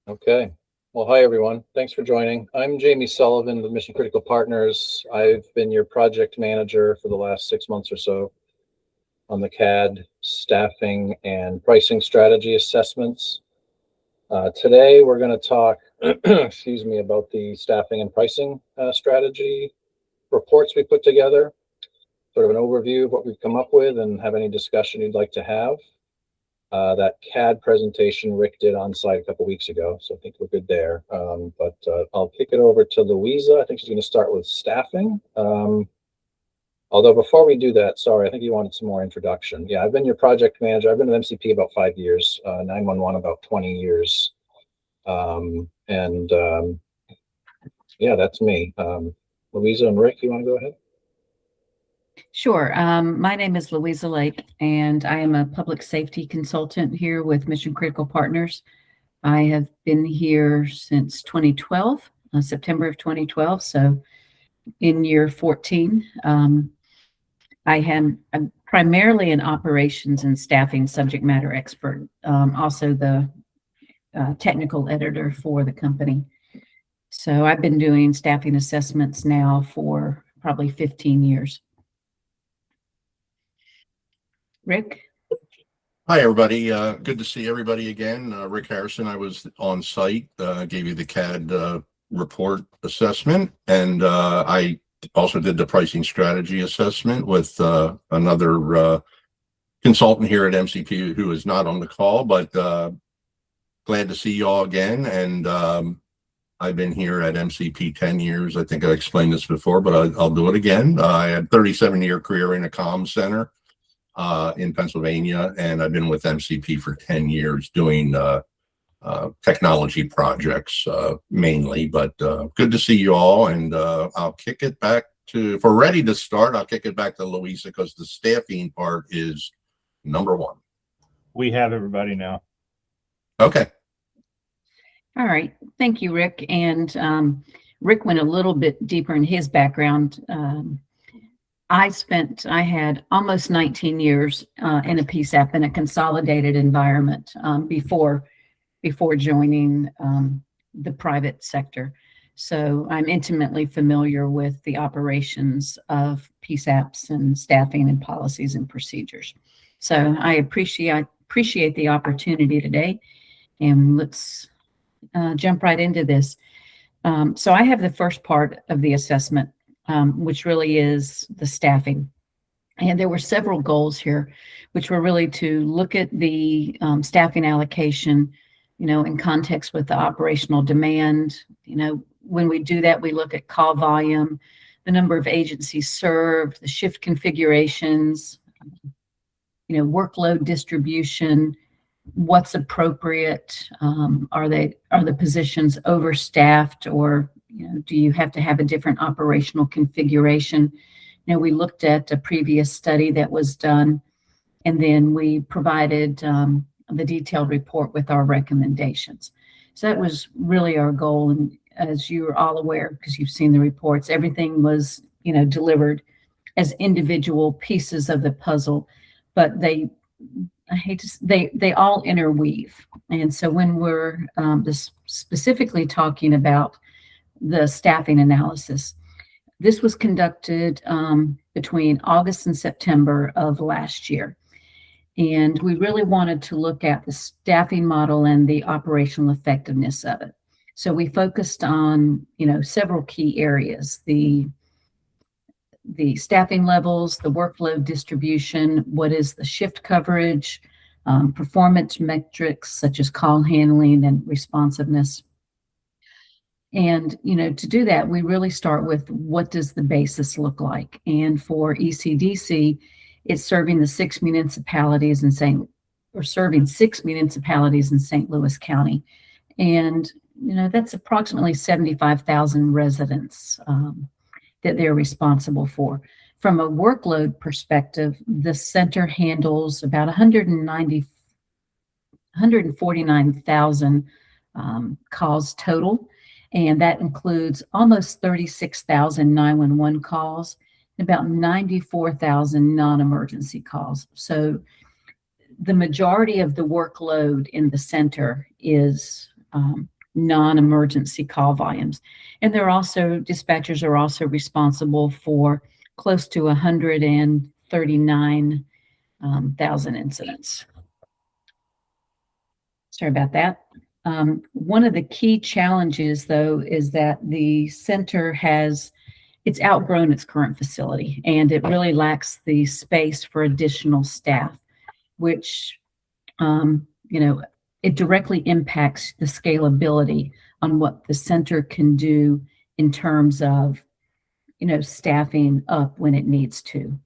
Okay. Well, hi, everyone. Thanks for joining. I'm Jamie Sullivan with Mission Critical Partners. I've been your project manager for the last 6 months or so on the CAD staffing and pricing strategy assessments. Today, we're going to talk, excuse me, about the staffing and pricing strategy reports we put together, sort of an overview of what we've come up with, and have any discussion you'd like to have. That CAD presentation Rick did on site a couple weeks ago, so I think we're good there. But I'll kick it over to Louisa. I think she's going to start with staffing. Although before we do that, sorry, I think you wanted some more introduction. Yeah, I've been your project manager. I've been at MCP about 5 years, 911 about 20 years. Yeah, that's me. Louisa and Rick, you want to go ahead? Sure. My name is Louisa Lake, and I am a public safety consultant here with Mission Critical Partners. I have been here since 2012, September of 2012, so in year 14. I'm primarily an operations and staffing subject matter expert, also the technical editor for the company. So I've been doing staffing assessments now for probably 15 years. Rick? Hi, everybody. Good to see everybody again. Rick Harrison. I was on site, gave you the CAD report assessment, and I also did the pricing strategy assessment with another consultant here at MCP who is not on the call, but glad to see you all again. And I've been here at MCP 10 years. I think I explained this before, but I'll do it again. I had a 37-year career in a comm center in Pennsylvania, and I've been with MCP for 10 years doing technology projects mainly, but good to see you all. And I'll kick it back to, if we're ready to start, I'll kick it back to Louisa, because the staffing part is number one. We have everybody now. All Okay. right. Thank you, Rick. And Rick went a little bit deeper in his background. I had almost 19 years in a PSAP in a consolidated environment before joining the private sector. So I'm intimately familiar with the operations of PSAPs and staffing and policies and procedures. So I appreciate the opportunity today, and let's jump right into this. So I have the first part of the assessment, which really is the staffing. And there were several goals here, which were really to look at the staffing allocation, in context with the operational demand. When we do that, we look at call volume, the number of agencies served, the shift configurations, workload distribution, what's appropriate. Are the positions overstaffed, or do you have to have a different operational configuration? We looked at a previous study that was done, and then we provided the detailed report with our recommendations. So that was really our goal. And as you're all aware, because you've seen the reports, everything was, delivered as individual pieces of the puzzle, but they all interweave. And so when we're specifically talking about the staffing analysis, this was conducted between August and September of last year. And we really wanted to look at the staffing model and the operational effectiveness of it. So we focused on, several key areas: the staffing levels, the workload distribution, what is the shift coverage, performance metrics such as call handling and responsiveness. And, to do that, we really start with, what does the basis look like? And for ECDC, it's serving the 6 municipalities in St. Louis County. And, that's approximately 75,000 residents that they're responsible for. From a workload perspective, the center handles about 149,000 calls total. And that includes almost 36,000 911 calls, and about 94,000 non-emergency calls. So the majority of the workload in the center is non-emergency call volumes. And dispatchers are also responsible for close to 139,000 incidents. Sorry about that. One of the key challenges, though, is that the center it's outgrown its current facility, and it really lacks the space for additional staff, which, it directly impacts the scalability on what the center can do in terms of, staffing up when it needs to.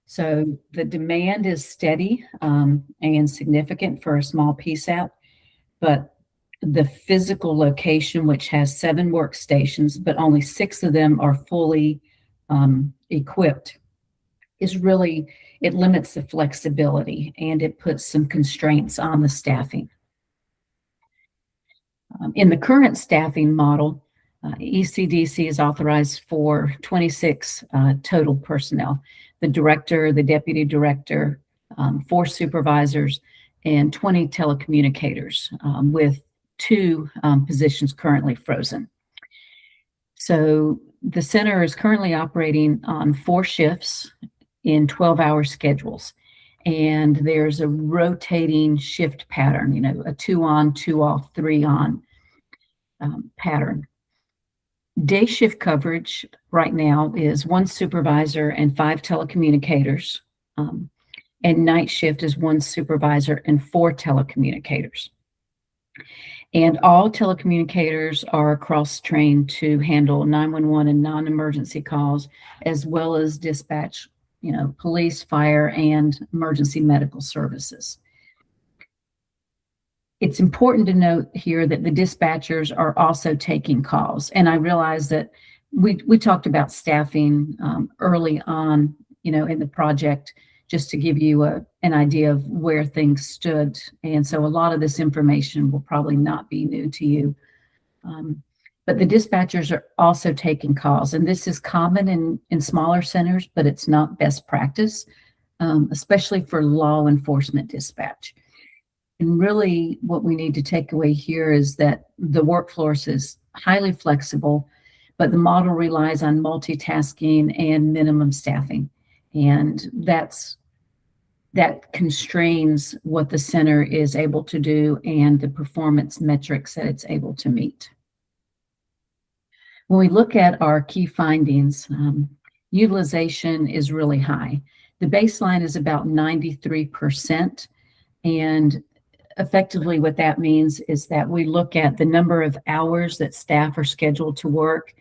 So the demand is steady and significant for a small PSAP, but the physical location, which has 7 workstations, but only 6 of them are fully equipped, it limits the flexibility, and it puts some constraints on the staffing. In the current staffing model, ECDC is authorized for 26 total personnel: the director, the deputy director, 4 supervisors, and 20 telecommunicators, with 2 positions currently frozen. So the center is currently operating on 4 shifts in 12-hour schedules, and there's a rotating shift pattern, a 2 on, 2 off, 3 on pattern. Day shift coverage right now is 1 supervisor and 5 telecommunicators, and night shift is 1 supervisor and 4 telecommunicators. And all telecommunicators are cross-trained to handle 911 and non-emergency calls, as well as dispatch, police, fire, and emergency medical services. It's important to note here that the dispatchers are also taking calls. And I realize that we talked about staffing early on, in the project, just to give you an idea of where things stood. And so a lot of this information will probably not be new to you. But the dispatchers are also taking calls. And this is common in smaller centers, but it's not best practice, especially for law enforcement dispatch. And really what we need to take away here is that the workforce is highly flexible, but the model relies on multitasking and minimum staffing. And that constrains what the center is able to do and the performance metrics that it's able to meet. When we look at our key findings, utilization is really high. The baseline is about 93%, and effectively what that means is that we look at the number of hours that staff are scheduled to work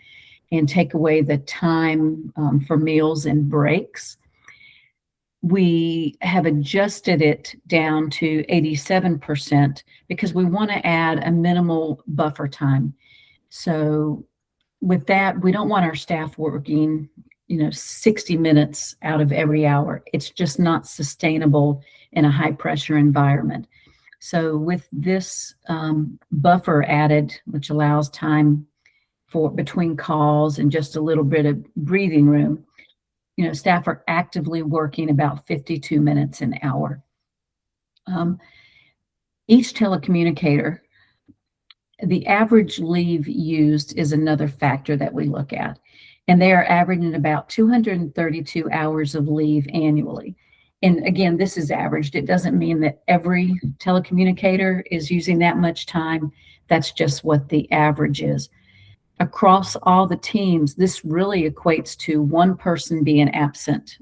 and take away the time for meals and breaks. We have adjusted it down to 87% because we want to add a minimal buffer time. So with that, we don't want our staff working, 60 minutes out of every hour. It's just not sustainable in a high pressure environment. So with this buffer added, which allows time for between calls and just a little bit of breathing room, staff are actively working about 52 minutes an hour. Each telecommunicator, the average leave used is another factor that we look at, and they are averaging about 232 hours of leave annually. And again, this is averaged. It doesn't mean that every telecommunicator is using that much time. That's just what the average is. Across all the teams, this really equates to 1 person being absent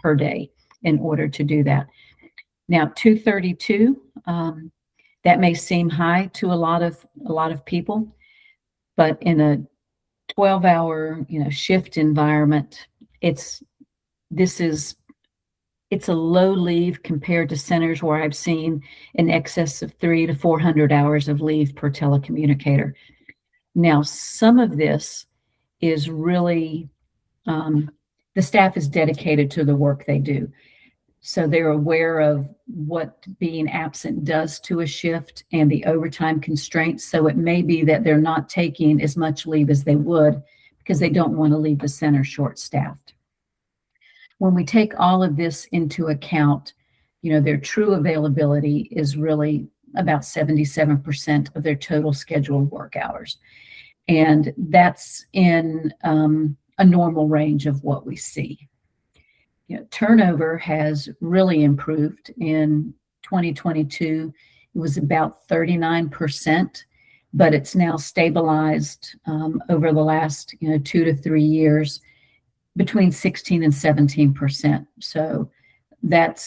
per day in order to do that. Now, 232, that may seem high to a lot of people, but in a 12-hour shift environment, it's a low leave compared to centers where I've seen in excess of 300 to 400 hours of leave per telecommunicator. Now, some of this is really, the staff is dedicated to the work they do. So they're aware of what being absent does to a shift and the overtime constraints. So it may be that they're not taking as much leave as they would because they don't want to leave the center short-staffed. When we take all of this into account, their true availability is really about 77% of their total scheduled work hours. And that's in a normal range of what we see. Turnover has really improved. In 2022, it was about 39%, but it's now stabilized over the last 2 to 3 years between 16 and 17%. So that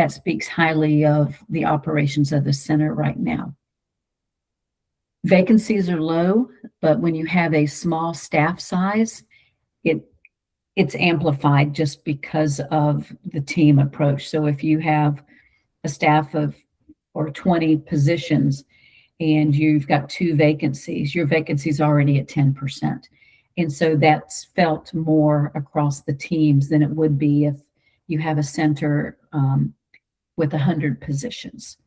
speaks highly of the operations of the center right now. Vacancies are low, but when you have a small staff size, it's amplified just because of the team approach. So if you have a staff of 20 positions and you've got 2 vacancies, your vacancy is already at 10%. And so that's felt more across the teams than it would be if you have a center with 100 positions.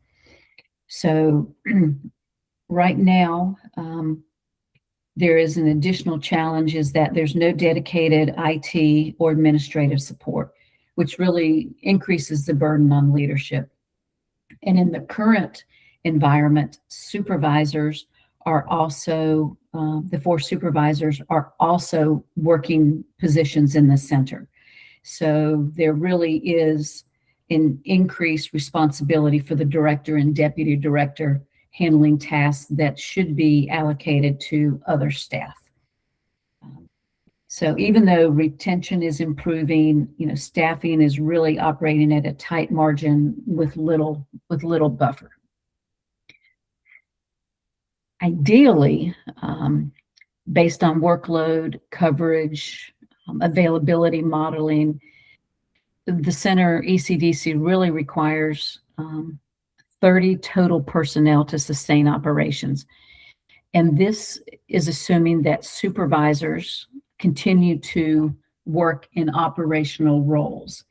So right now, there is an additional challenge is that there's no dedicated IT or administrative support, which really increases the burden on leadership. And in the current environment, supervisors are also, the 4 supervisors are also working positions in the center. So there really is an increased responsibility for the director and deputy director handling tasks that should be allocated to other staff. So even though retention is improving, staffing is really operating at a tight margin with little buffer. Ideally, based on workload, coverage, availability modeling, the center ECDC really requires 30 total personnel to sustain operations. And this is assuming that supervisors continue to work in operational roles.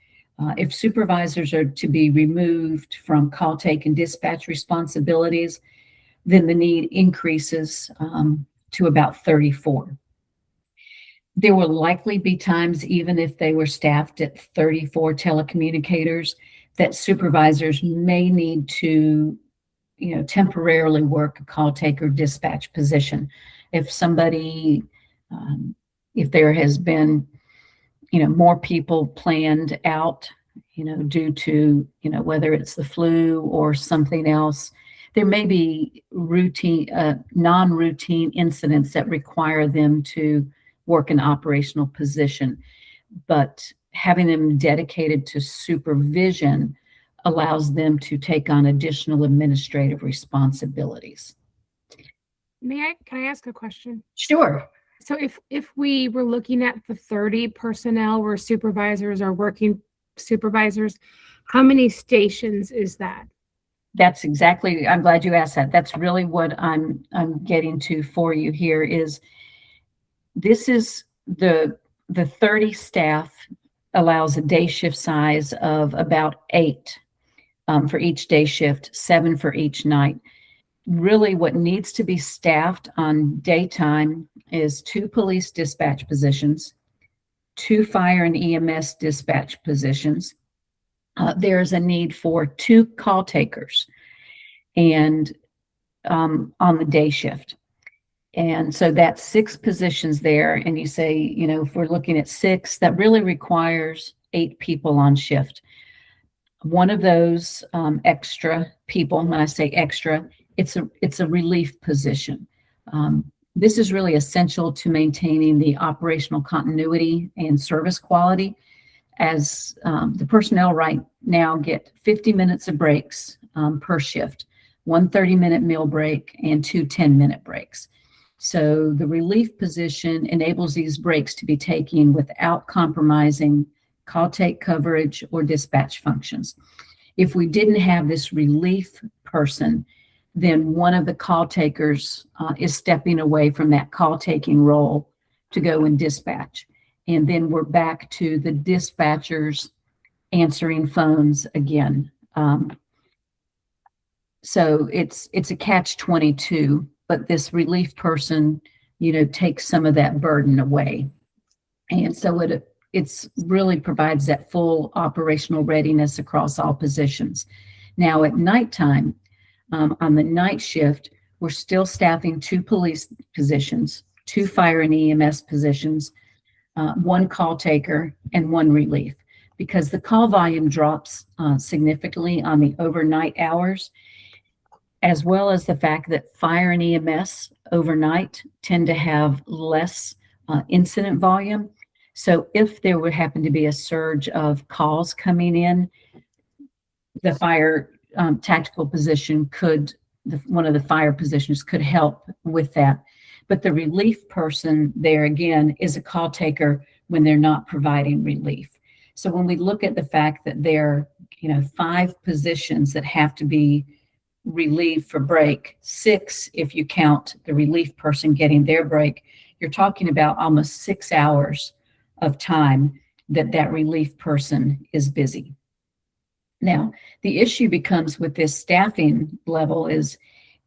If supervisors are to be removed from call take and dispatch responsibilities, then the need increases to about 34. There will likely be times, even if they were staffed at 34 telecommunicators, that supervisors may need to, temporarily work a call take or dispatch position. If somebody, if there has been, more people planned out, due to, whether it's the flu or something else, there may be routine, non-routine incidents that require them to work an operational position. But having them dedicated to supervision allows them to take on additional administrative responsibilities. Can I ask a question? Sure. So if we were looking at the 30 personnel where supervisors are working supervisors, how many stations is that? That's exactly, I'm glad you asked that. That's really what I'm getting to for you here is this is the 30 staff allows a day shift size of about 8 for each day shift, 7 for each night. Really what needs to be staffed on daytime is 2 police dispatch positions, 2 fire and EMS dispatch positions. There's a need for 2 call takers and on the day shift. And so that's 6 positions there. And you say, if we're looking at 6, that really requires 8 people on shift. One of those extra people, when I say extra, it's a relief position. This is really essential to maintaining the operational continuity and service quality, as the personnel right now get 50 minutes of breaks per shift, 1 30-minute meal break and 2 10-minute breaks. So the relief position enables these breaks to be taken without compromising call take coverage or dispatch functions. If we didn't have this relief person, then one of the call takers is stepping away from that call taking role to go and dispatch. And then we're back to the dispatchers answering phones again. So it's a catch-22, but this relief person, takes some of that burden away. And so it it's really provides that full operational readiness across all positions. Now at nighttime, on the night shift, we're still staffing 2 police positions, 2 fire and EMS positions, 1 call taker, and 1 relief, because the call volume drops significantly on the overnight hours, as well as the fact that fire and EMS overnight tend to have less incident volume. So if there would happen to be a surge of calls coming in, the fire tactical position could, one of the fire positions could help with that. But the relief person there again is a call taker when they're not providing relief. So when we look at the fact that there are 5 positions that have to be relieved for break, 6 if you count the relief person getting their break, you're talking about almost 6 hours of time that relief person is busy. Now, the issue becomes with this staffing level is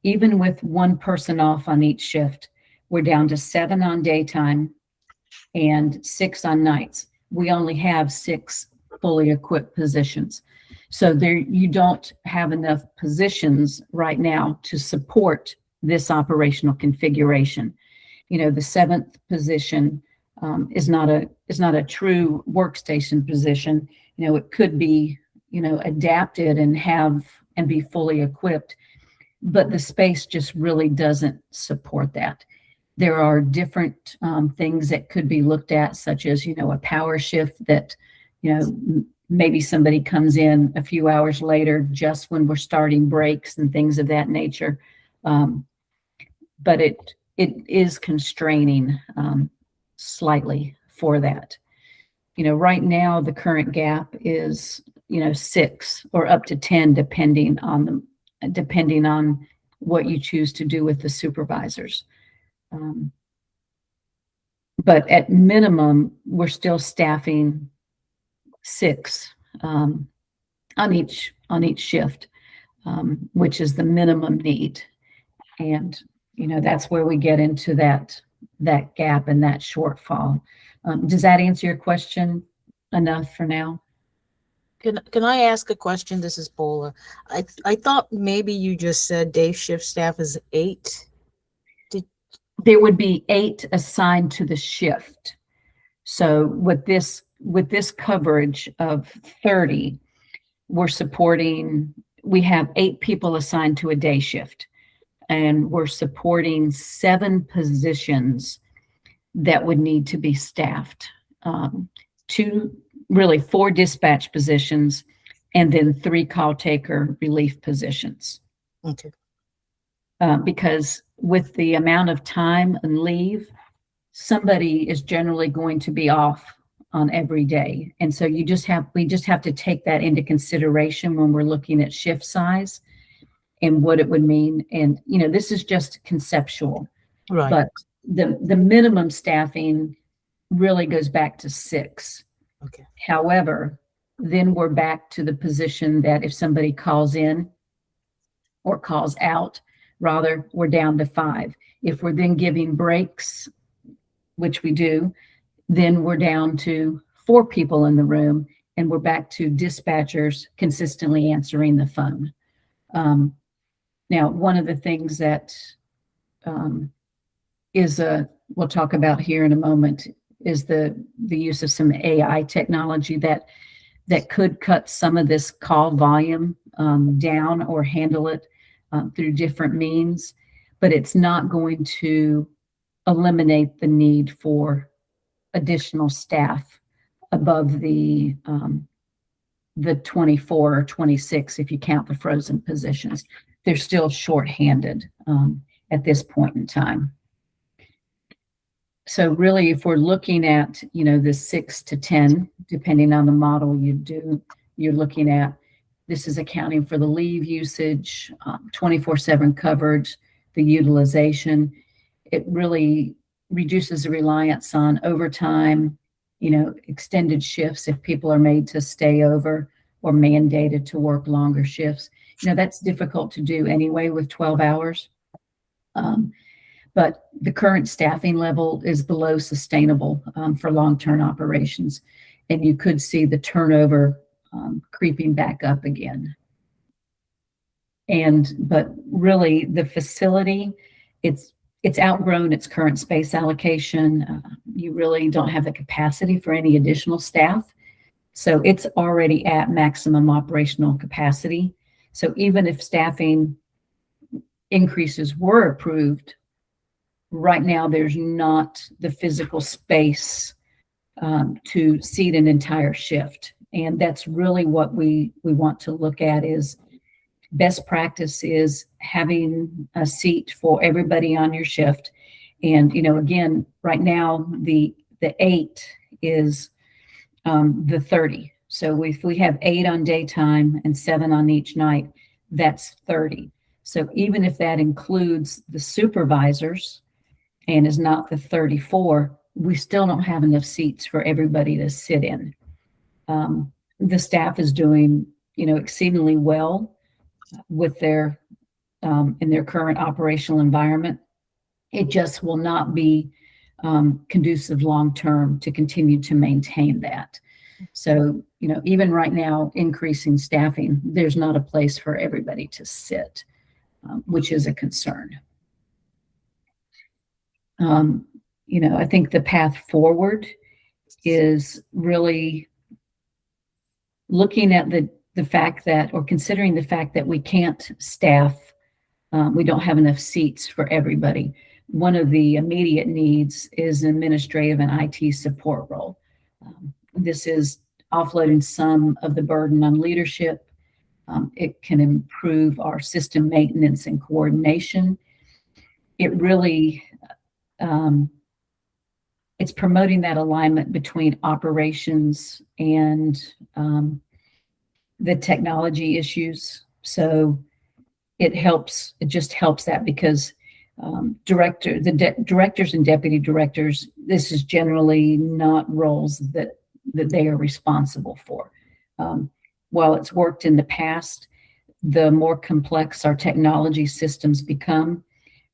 even with 1 person off on each shift, we're down to 7 on daytime and 6 on nights. We only have 6 fully equipped positions. So there, you don't have enough positions right now to support this operational configuration. The 7th position is not a true workstation position. It could be adapted and be fully equipped, but the space just really doesn't support that. There are different things that could be looked at, such as a power shift that maybe somebody comes in a few hours later just when we're starting breaks and things of that nature. But it is constraining slightly for that. Right now the current gap is 6 or up to 10 depending on what you choose to do with the supervisors. But at minimum, we're still staffing 6 on each shift, which is the minimum need. And that's where we get into that gap and that shortfall. Does that answer your question enough for now? Can I ask a question? This is Paula. I thought maybe you just said day shift staff is 8. There would be 8 assigned to the shift. So with this coverage of 30, we have 8 people assigned to a day shift, and we're supporting 7 positions that would need to be staffed. 4 dispatch positions, and then 3 call taker relief positions. Okay. Because with the amount of time and leave, somebody is generally going to be off on every day. And so we just have to take that into consideration when we're looking at shift size and what it would mean. And, this is just conceptual, Right. but the minimum staffing really goes back to 6. Okay. However, then we're back to the position that if somebody calls in or calls out, rather, we're down to 5. If we're then giving breaks, which we do, then we're down to 4 people in the room, and we're back to dispatchers consistently answering the phone. Now, one of the things that we'll talk about here in a moment is the use of some AI technology that could cut some of this call volume down or handle it through different means, but it's not going to eliminate the need for additional staff above the 24 or 26 if you count the frozen positions. They're still shorthanded at this point in time. So really, if we're looking at, the 6 to 10, depending on the model you do, you're looking at, this is accounting for the leave usage, 24/7 coverage, the utilization. It really reduces the reliance on overtime, extended shifts if people are made to stay over or mandated to work longer shifts. That's difficult to do anyway with 12 hours. but the current staffing level is below sustainable for long-term operations. And you could see the turnover creeping back up again. But really the facility, it's outgrown its current space allocation. You really don't have the capacity for any additional staff. So it's already at maximum operational capacity. So even if staffing increases were approved, right now there's not the physical space to seat an entire shift. And that's really what we want to look at. Is best practice is having a seat for everybody on your shift. And, you know, again, right now the 8 is the 30. So if we have 8 on daytime and 7 on each night, that's 30. So even if that includes the supervisors and is not the 34, we still don't have enough seats for everybody to sit in. The staff is doing, you know, exceedingly well with their in their current operational environment. It just will not be conducive long-term to continue to maintain that. So, you know, even right now, increasing staffing, there's not a place for everybody to sit, which is a concern. You know, I think the path forward is really looking at the fact that, or considering the fact that we can't staff, we don't have enough seats for everybody. One of the immediate needs is an administrative and IT support role. This is offloading some of the burden on leadership. It can improve our system maintenance and coordination. It really, it's promoting that alignment between operations and the technology issues. So it just helps that, because directors and deputy directors, this is generally not roles that they are responsible for. While it's worked in the past, the more complex our technology systems become,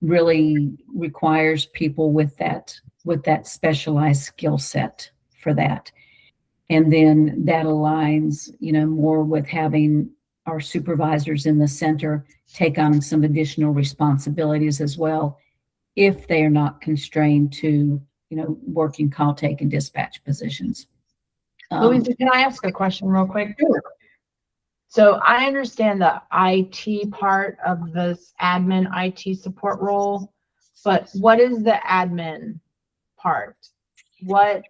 really requires people with that specialized skill set for that. And then that aligns, you know, more with having our supervisors in the center take on some additional responsibilities as well, if they are not constrained to, you know, working call take and dispatch positions. Louisa, can I ask a question real quick? Sure. So I understand the IT part of this admin IT support role, but what is the admin part? What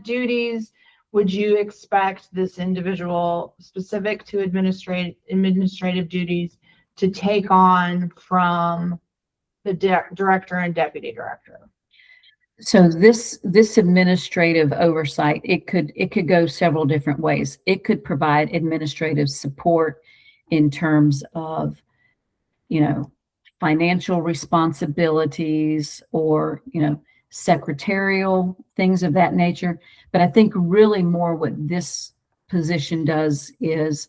duties would you expect this individual specific to administrative duties to take on from the director and deputy director? So this administrative oversight, it could go several different ways. It could provide administrative support in terms of, you know, financial responsibilities, or, you know, secretarial things of that nature. But I think really more what this position does is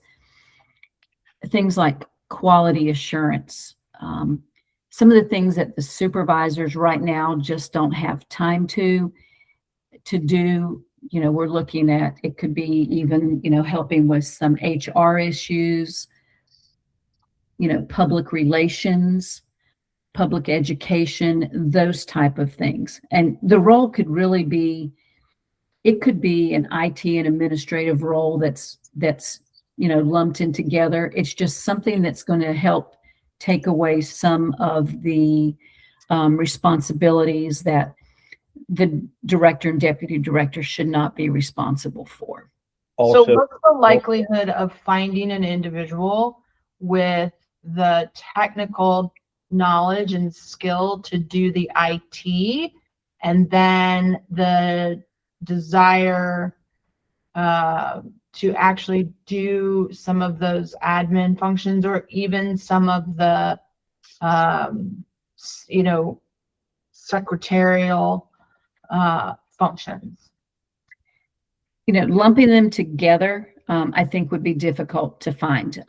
things like quality assurance. Some of the things that the supervisors right now just don't have time to do, you know, we're looking at, it could be even, you know, helping with some HR issues, you know, public relations, public education, those type of things. And the role could really be, it could be an IT and administrative role that's, you know, lumped in together. It's just something that's going to help take away some of the responsibilities that the director and deputy director should not be responsible for. So what's the likelihood of finding an individual with the technical knowledge and skill to do the IT, and then the desire to actually do some of those admin functions, or even some of the, you know, secretarial functions? You know, lumping them together, I think would be difficult to find.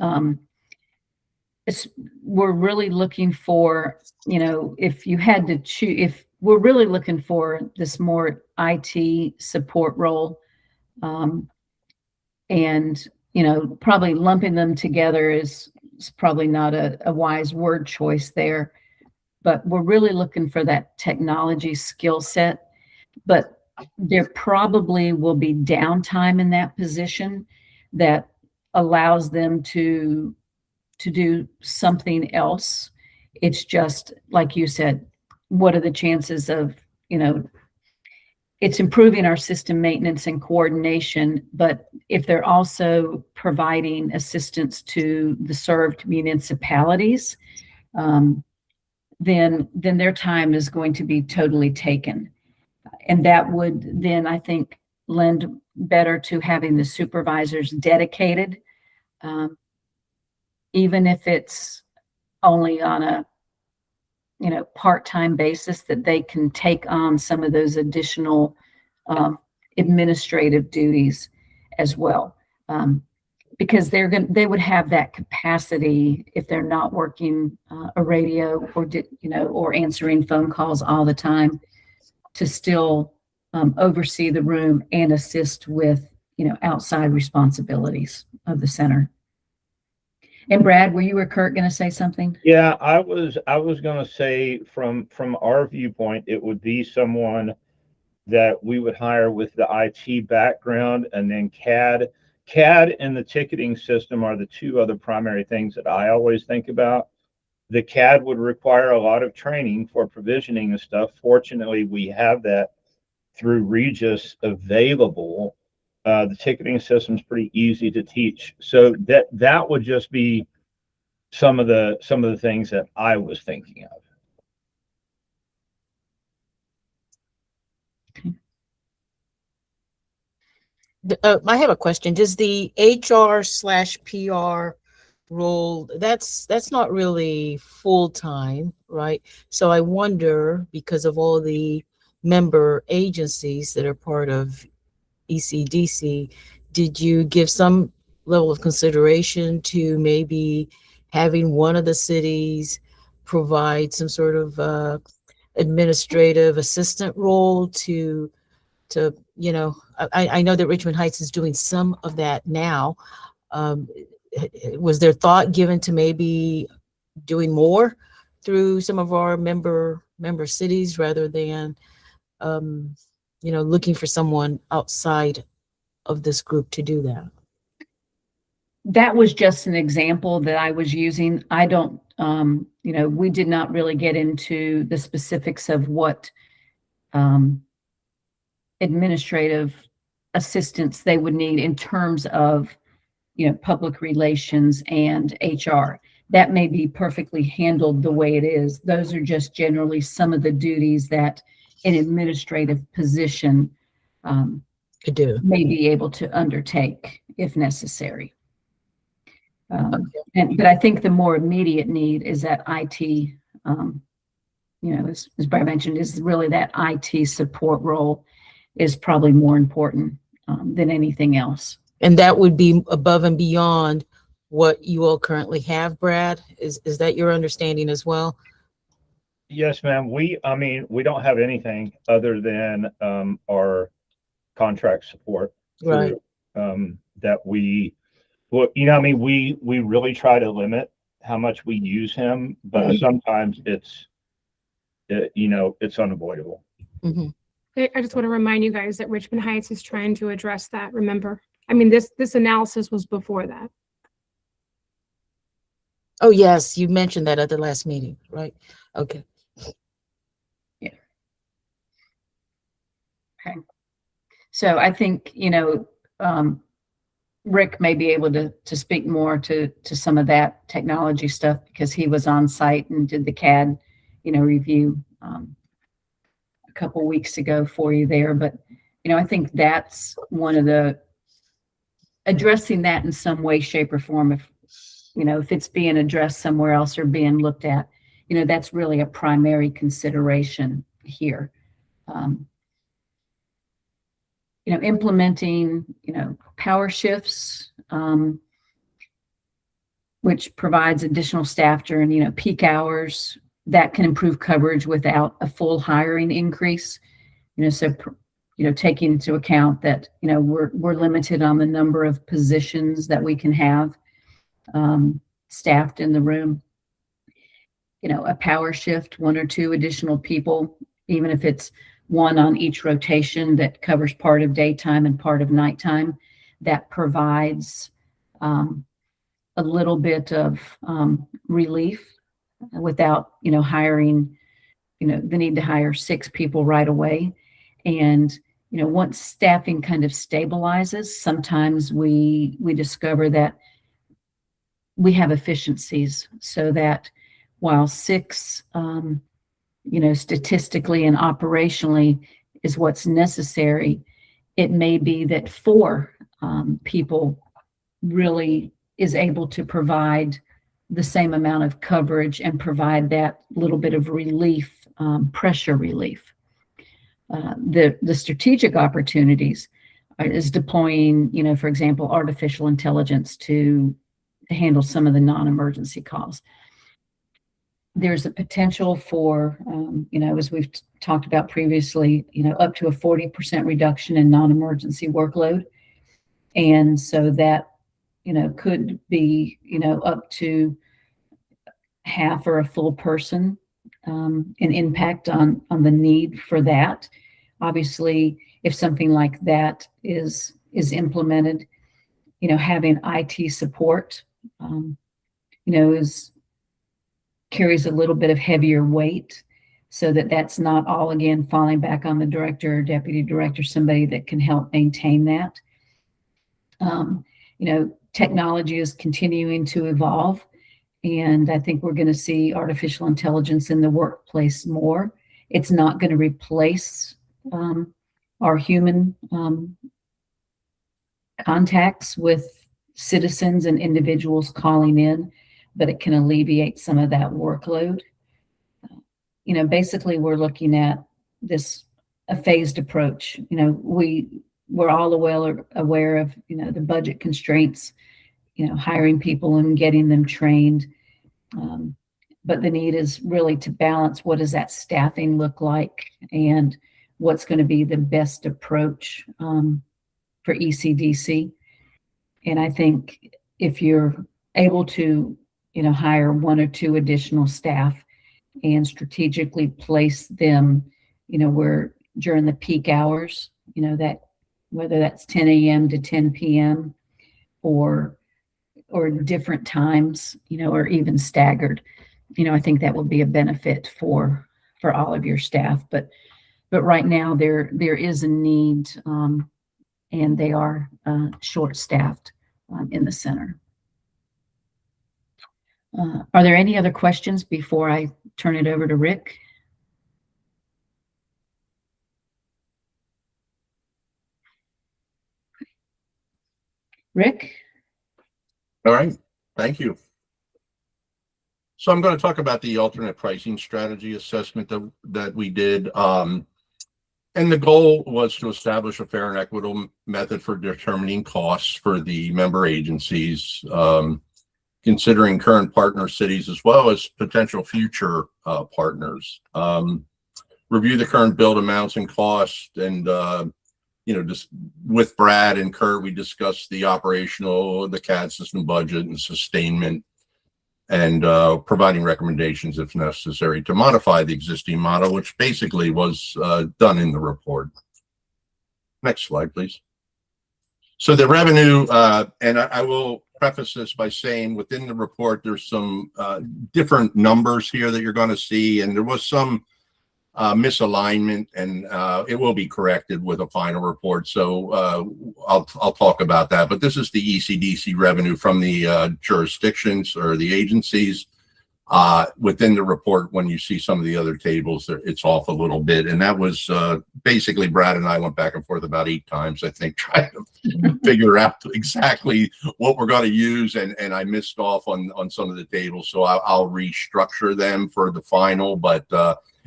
we're really looking for, you know, if you had to choose, if we're really looking for this more IT support role, and, you know, probably lumping them together is probably not a wise word choice there, but we're really looking for that technology skill set. But there probably will be downtime in that position that allows them to do something else. It's just like you said, what are the chances of, you know, it's improving our system maintenance and coordination, but if they're also providing assistance to the served municipalities, then their time is going to be totally taken. And that would then, I think, lend better to having the supervisors dedicated, even if it's only on a, you know, part-time basis, that they can take on some of those additional administrative duties as well. Because they would have that capacity if they're not working a radio or or answering phone calls all the time, to still oversee the room and assist with, you know, outside responsibilities of the center. And Brad, were you or Kurt going to say something? Yeah, I was going to say from our viewpoint, it would be someone that we would hire with the IT background, and then CAD and the ticketing system are the two other primary things that I always think about. The CAD would require a lot of training for provisioning and stuff. Fortunately, we have that through Regis available. The ticketing system is pretty easy to teach. So that would just be some of the things that I was thinking of. I have a question. Does the HR/PR role, that's not really full-time, right? So I wonder, because of all the member agencies that are part of ECDC, did you give some level of consideration to maybe having one of the cities provide some sort of administrative assistant role to you know, I know that Richmond Heights is doing some of that now. Was there thought given to maybe doing more through some of our member cities, rather than you know, looking for someone outside of this group to do that? That was just an example that I was using. I don't, you know, we did not really get into the specifics of what administrative assistance they would need in terms of, you know, public relations and HR. That may be perfectly handled the way it is. Those are just generally some of the duties that an administrative position Could do. may be able to undertake if necessary. But I think the more immediate need is that IT, you know, as Brad mentioned, is really that IT support role is probably more important than anything else. And that would be above and beyond what you all currently have, Brad? Is that your understanding as well? Yes, ma'am. I mean, we don't have anything other than our contract support. Right. That well, you know, I mean, we really try to limit how much we use him, but sometimes you know, it's unavoidable. Mm-hmm. I just want to remind you guys that Richmond Heights is trying to address that, remember? I mean, this analysis was before that. Oh, yes, you mentioned that at the last meeting, right? Okay. Yeah. Okay. So I think, you know, Rick may be able to speak more to some of that technology stuff, because he was on site and did the CAD, you know, review a couple weeks ago for you there. But, you know, I think that's one of the, addressing that in some way, shape, or form, if, you know, if it's being addressed somewhere else or being looked at, you know, that's really a primary consideration here. You know, implementing, you know, power shifts, which provides additional staff during, you know, peak hours that can improve coverage without a full hiring increase. You know, so, you know, taking into account that, you know, we're limited on the number of positions that we can have staffed in the room. You know, a power shift, 1 or 2 additional people, even if it's one on each rotation that covers part of daytime and part of nighttime, that provides a little bit of relief without, you know, hiring, you know, the need to hire 6 people right away. And, you know, once staffing kind of stabilizes, sometimes we discover that we have efficiencies, so that while 6, you know, statistically and operationally is what's necessary, it may be that 4 people really is able to provide the same amount of coverage and provide that little bit of relief, pressure relief. The strategic opportunities is deploying, you know, for example, artificial intelligence to handle some of the non-emergency calls. There's a potential for, you know, as we've talked about previously, you know, up to a 40% reduction in non-emergency workload. And so that, you know, could be, you know, up to half or a full person, an impact on the need for that. Obviously, if something like that is implemented, you know, having IT support, you know, carries a little bit of heavier weight, so that's not all again falling back on the director or deputy director, somebody that can help maintain that. You know, technology is continuing to evolve, and I think we're going to see artificial intelligence in the workplace more. It's not going to replace our human contacts with citizens and individuals calling in, but it can alleviate some of that workload. You know, basically we're looking at a phased approach. You know, we're all aware of, you know, the budget constraints, you know, hiring people and getting them trained. But the need is really to balance, what does that staffing look like, and what's going to be the best approach for ECDC. And I think if you're able to, you know, hire 1 or 2 additional staff and strategically place them, you know, where during the peak hours, you know, that whether that's 10 a.m. to 10 p.m. or different times, you know, or even staggered, you know, I think that will be a benefit for all of your staff. But right now there is a need, and they are short-staffed in the center. Are there any other questions before I turn it over to Rick? Rick? All right, thank you. So I'm going to talk about the alternate pricing strategy assessment that we did. And the goal was to establish a fair and equitable method for determining costs for the member agencies, considering current partner cities as well as potential future partners. Review the current billed amounts and costs, and you know, just with Brad and Kurt, we discussed the operational, the CAD system budget and sustainment, and providing recommendations if necessary to modify the existing model, which basically was done in the report. Next slide, please. So the revenue, and I will preface this by saying within the report, there's some different numbers here that you're going to see, and there was some misalignment, and it will be corrected with a final report. So I'll talk about that. But this is the ECDC revenue from the jurisdictions or the agencies. Within the report, when you see some of the other tables, it's off a little bit. And that was basically Brad and I went back and forth about 8 times, I think, trying to figure out exactly what we're going to use. And I missed off on some of the tables. So I'll restructure them for the final, but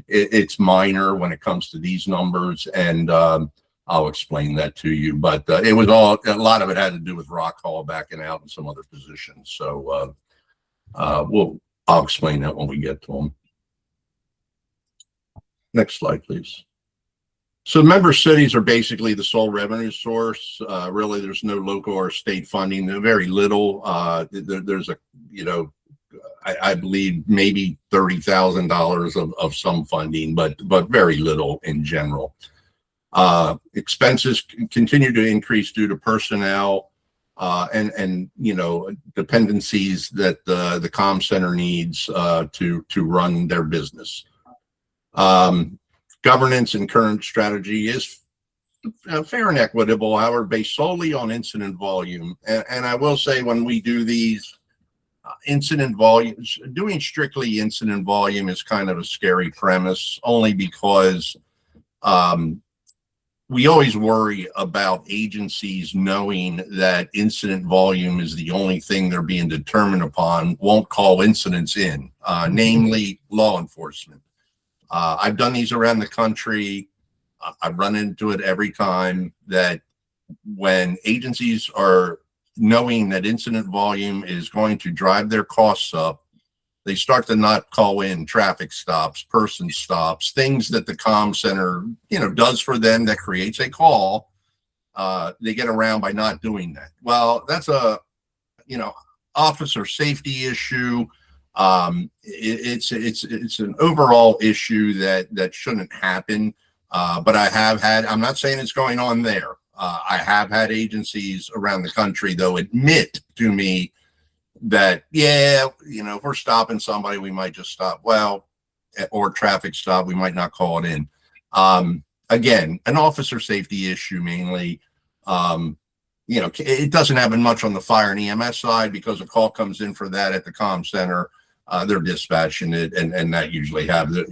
it's minor when it comes to these numbers, and I'll explain that to you. But it was a lot of it had to do with Rock Hall backing out and some other positions. So I'll explain that when we get to them. Next slide, please. So member cities are basically the sole revenue source. Really, there's no local or state funding. There's very little. There's a, I believe maybe $30,000 of some funding, but very little in general. Expenses continue to increase due to personnel and dependencies that the comm center needs to run their business. Governance and current strategy is fair and equitable, however, based solely on incident volume. And I will say, when we do these incident volumes, doing strictly incident volume is kind of a scary premise, only because we always worry about agencies knowing that incident volume is the only thing they're being determined upon, won't call incidents in, namely law enforcement. I've done these around the country. I've run into it every time, that when agencies are knowing that incident volume is going to drive their costs up, they start to not call in traffic stops, person stops, things that the comm center, does for them that creates a call. They get around by not doing that. Well, that's a, officer safety issue. It's an overall issue that shouldn't happen. But I'm not saying it's going on there. I have had agencies around the country, though, admit to me that, if we're stopping somebody, we might just stop, or traffic stop, we might not call it in. Again, an officer safety issue mainly. It doesn't happen much on the fire and EMS side, because a call comes in for that at the comm center. They're dispatching it, and that usually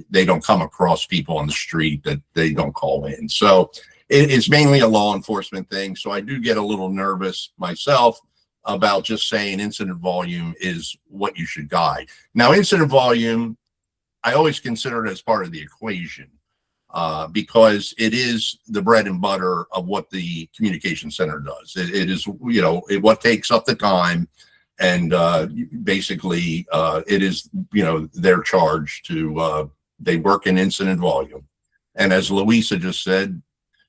they don't come across people on the street that they don't call in. So it's mainly a law enforcement thing. So I do get a little nervous myself about just saying incident volume is what you should guide. Now, incident volume, I always consider it as part of the equation, because it is the bread and butter of what the communication center does. It is, what takes up the time. And basically, it is, their charge to, they work in incident volume. And as Louisa just said,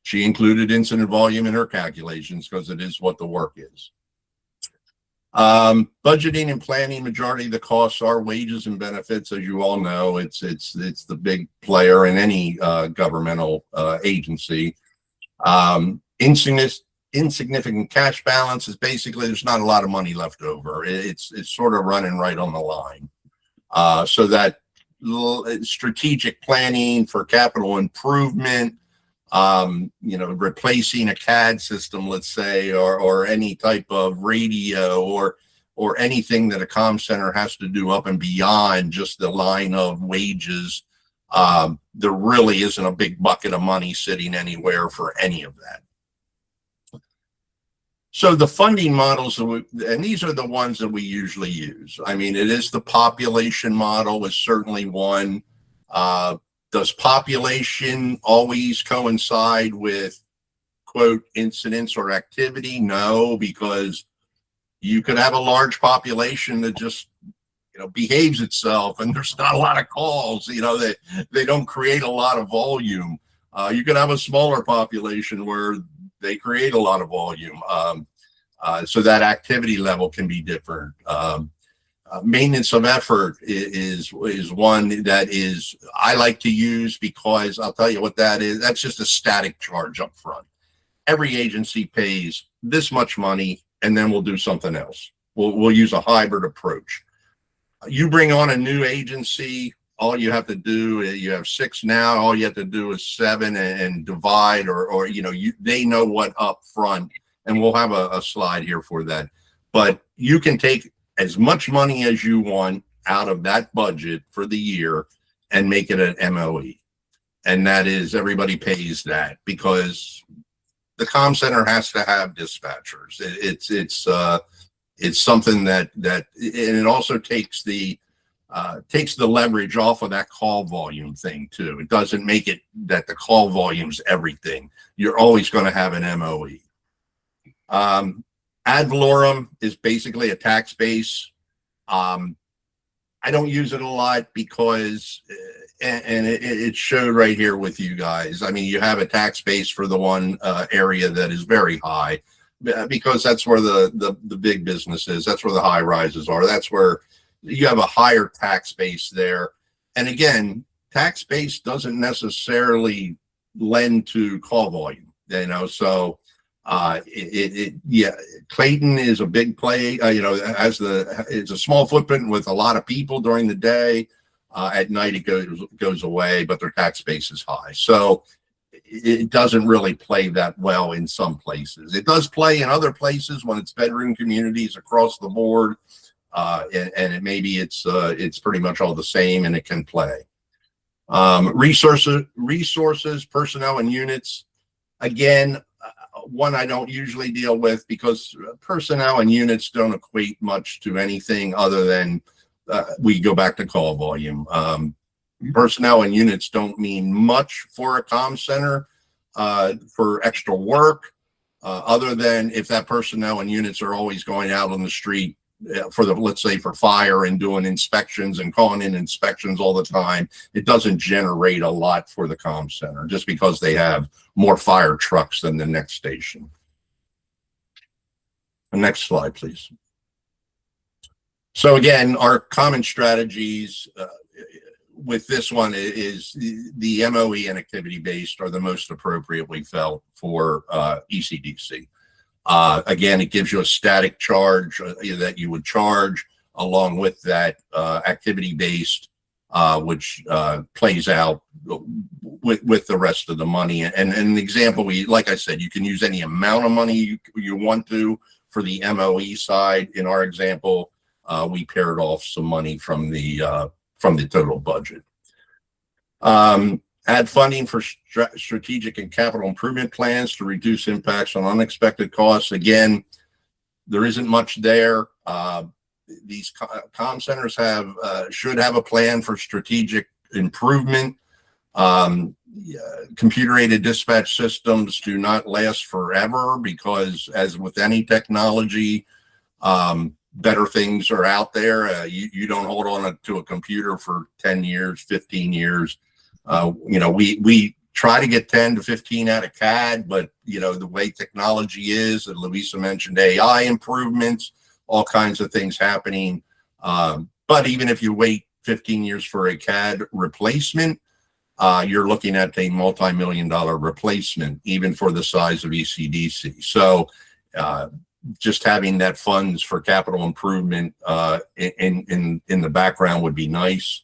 she included incident volume in her calculations because it is what the work is. Budgeting and planning, majority of the costs are wages and benefits. As you all know, it's the big player in any governmental agency. Insignificant cash balance is basically, there's not a lot of money left over. It's sort of running right on the line. So that strategic planning for capital improvement, replacing a CAD system, let's say, or any type of radio or anything that a comm center has to do up and beyond just the line of wages. There really isn't a big bucket of money sitting anywhere for any of that. So the funding models, and these are the ones that we usually use. I mean, it is the population model is certainly one. Does population always coincide with, quote, incidents or activity? No, because you could have a large population that just, behaves itself, and there's not a lot of calls. They don't create a lot of volume. You could have a smaller population where they create a lot of volume. So that activity level can be different. Maintenance of effort is one that I like to use, because I'll tell you what that is. That's just a static charge up front. Every agency pays this much money, and then we'll do something else. We'll use a hybrid approach. You bring on a new agency, all you have to do, you have 6 now, all you have to do is 7 and divide, or they know what up front, and we'll have a slide here for that. But you can take as much money as you want out of that budget for the year and make it an MOE. And that is, everybody pays that, because the comm center has to have dispatchers. It's something that and it also takes the leverage off of that call volume thing too. It doesn't make it that the call volume's everything. You're always going to have an MOE. Ad valorem is basically a tax base. I don't use it a lot because, and it showed right here with you guys. I mean, you have a tax base for the one area that is very high, because that's where the big business is. That's where the high rises are. That's where you have a higher tax base there. And again, tax base doesn't necessarily lend to call volume, you know, so yeah, Clayton is a big play, you know, it's a small footprint with a lot of people during the day. At night it goes away, but their tax base is high. So it doesn't really play that well in some places. It does play in other places when it's bedroom communities across the board. And maybe it's pretty much all the same, and it can play. Resources, personnel, and units. Again, one I don't usually deal with because personnel and units don't equate much to anything other than we go back to call volume. Personnel and units don't mean much for a comm center for extra work, other than if that personnel and units are always going out on the street for let's say for fire and doing inspections and calling in inspections all the time. It doesn't generate a lot for the comm center just because they have more fire trucks than the next station. The next slide, please. So again, our common strategies with this one is the MOE and activity based are the most appropriately felt for ECDC. Again, it gives you a static charge that you would charge along with that activity based, which plays out with the rest of the money. And an example, like I said, you can use any amount of money you want to for the MOE side. In our example, we paired off some money from the total budget. Add funding for strategic and capital improvement plans to reduce impacts on unexpected costs. Again, there isn't much there. These comm centers should have a plan for strategic improvement. Computer-aided dispatch systems do not last forever because, as with any technology, better things are out there. You don't hold on to a computer for 10 years, 15 years. You know, we try to get 10 to 15 out of CAD, but you know, the way technology is, and Louisa mentioned AI improvements, all kinds of things happening. But even if you wait 15 years for a CAD replacement, you're looking at a multi-million-dollar replacement, even for the size of ECDC. So just having that funds for capital improvement in the background would be nice.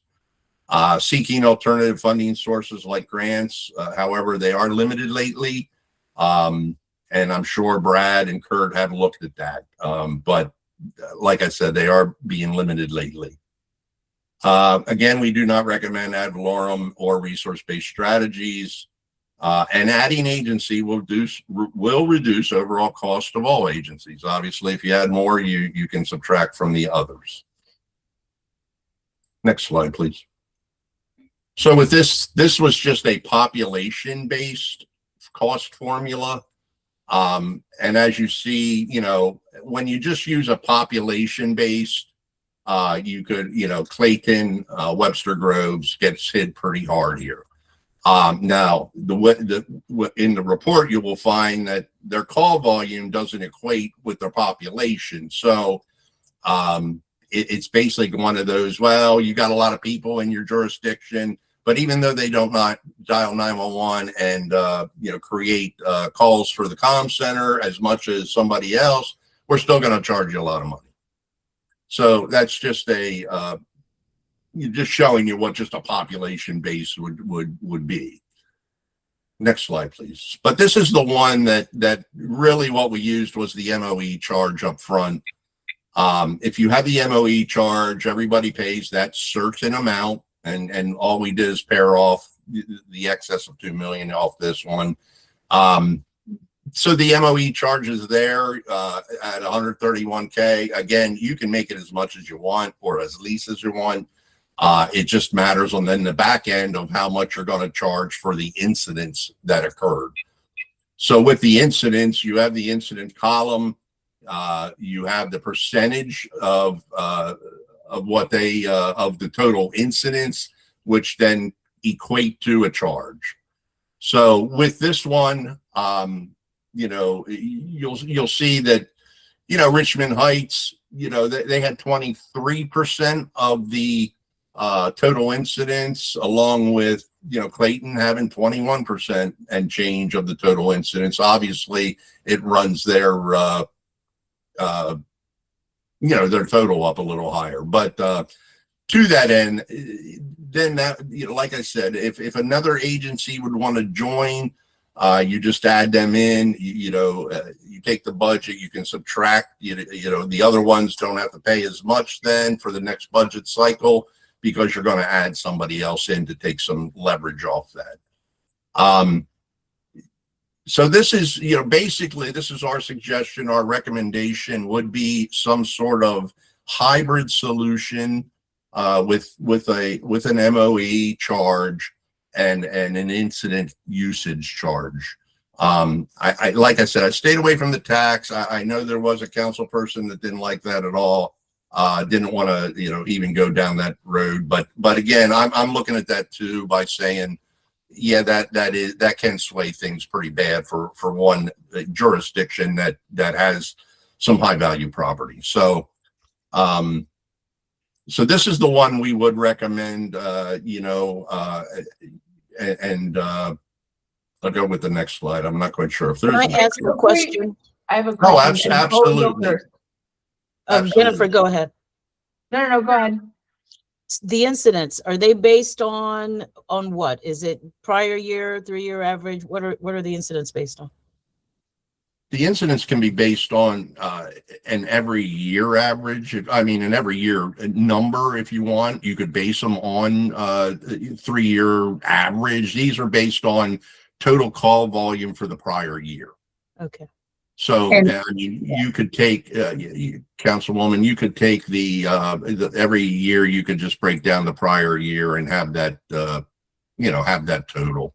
Seeking alternative funding sources like grants. However, they are limited lately. And I'm sure Brad and Kurt have looked at that. But like I said, they are being limited lately. Again, we do not recommend ad valorem or resource-based strategies. And adding agency will reduce overall cost of all agencies. Obviously, if you add more, you can subtract from the others. Next slide, please. So with this was just a population-based cost formula. And as you see, you know, when you just use a population-based, you could, you know, Clayton, Webster Groves gets hit pretty hard here. Now, in the report, you will find that their call volume doesn't equate with their population. So it's basically one of those, well, you got a lot of people in your jurisdiction, but even though they don't not dial 911 and you know, create calls for the comm center as much as somebody else, we're still going to charge you a lot of money. So that's just just showing you what just a population base would be. Next slide, please. But this is the one that really what we used was the MOE charge up front. If you have the MOE charge, everybody pays that certain amount, and all we did is pair off the excess of $2 million off this one. So the MOE charge is there at $131K. Again, you can make it as much as you want or as least as you want. It just matters on then the back end of how much you're going to charge for the incidents that occurred. So with the incidents, you have the incident column. You have the percentage of what they of the total incidents, which then equate to a charge. So with this one, you know, you'll see that, you know, Richmond Heights, you know, they had 23% of the total incidents, along with, you know, Clayton having 21% and change of the total incidents. Obviously, it runs their you know, their total up a little higher. But to that end, then that, you know, like I said, if another agency would want to join, you just add them in. You know, you take the budget, you can subtract. You know, the other ones don't have to pay as much then for the next budget cycle, because you're going to add somebody else in to take some leverage off that. So this is, you know, basically this is our suggestion. Our recommendation would be some sort of hybrid solution with an MOE charge and an incident usage charge. I like I said, I stayed away from the tax. I know there was a council person that didn't like that at all. Didn't want to, you know, even go down that road. But again, I'm looking at that too by saying, yeah, that can sway things pretty bad for one jurisdiction that has some high value property. So, so this is the one we would recommend, you know, and I'll go with the next slide. I'm not quite sure if there's. Can I ask a question? I have a Oh, question. absolutely. Jennifer, go ahead. No, go ahead. The incidents, are they based on what? Is it prior year, 3-year average? What are the incidents based on? The incidents can be based on an every year average. An every year number, if you want. You could base them on 3-year average. These are based on total call volume for the prior year. Okay. So, And- I mean, you could take, Councilwoman, you could take the every year, you could just break down the prior year and have that, you know, have that total.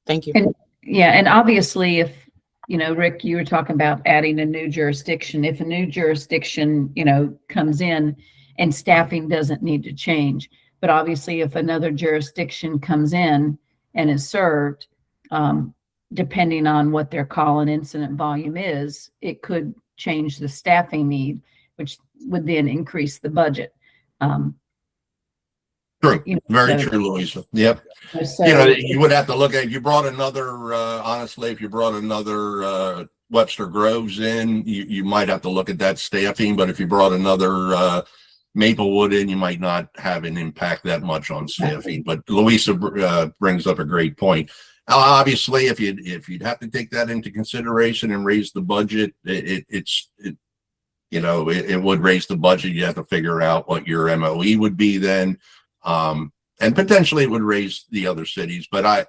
Thank you. Yeah, and obviously, if, you know, Rick, you were talking about adding a new jurisdiction. If a new jurisdiction, you know, comes in and staffing doesn't need to change, but obviously if another jurisdiction comes in and is served, depending on what their call and incident volume is, it could change the staffing need, which would then increase the budget. True. You know, Very so- true, Louisa. Yep. So, You know, you would have to look at, if you brought another, honestly, if you brought another Webster Groves in, you might have to look at that staffing. But if you brought another Maplewood in, you might not have an impact that much on staffing. But Louisa brings up a great point. Obviously, if you'd have to take that into consideration and raise the budget, it you know, it would raise the budget. You have to figure out what your MOE would be then. And potentially it would raise the other cities. But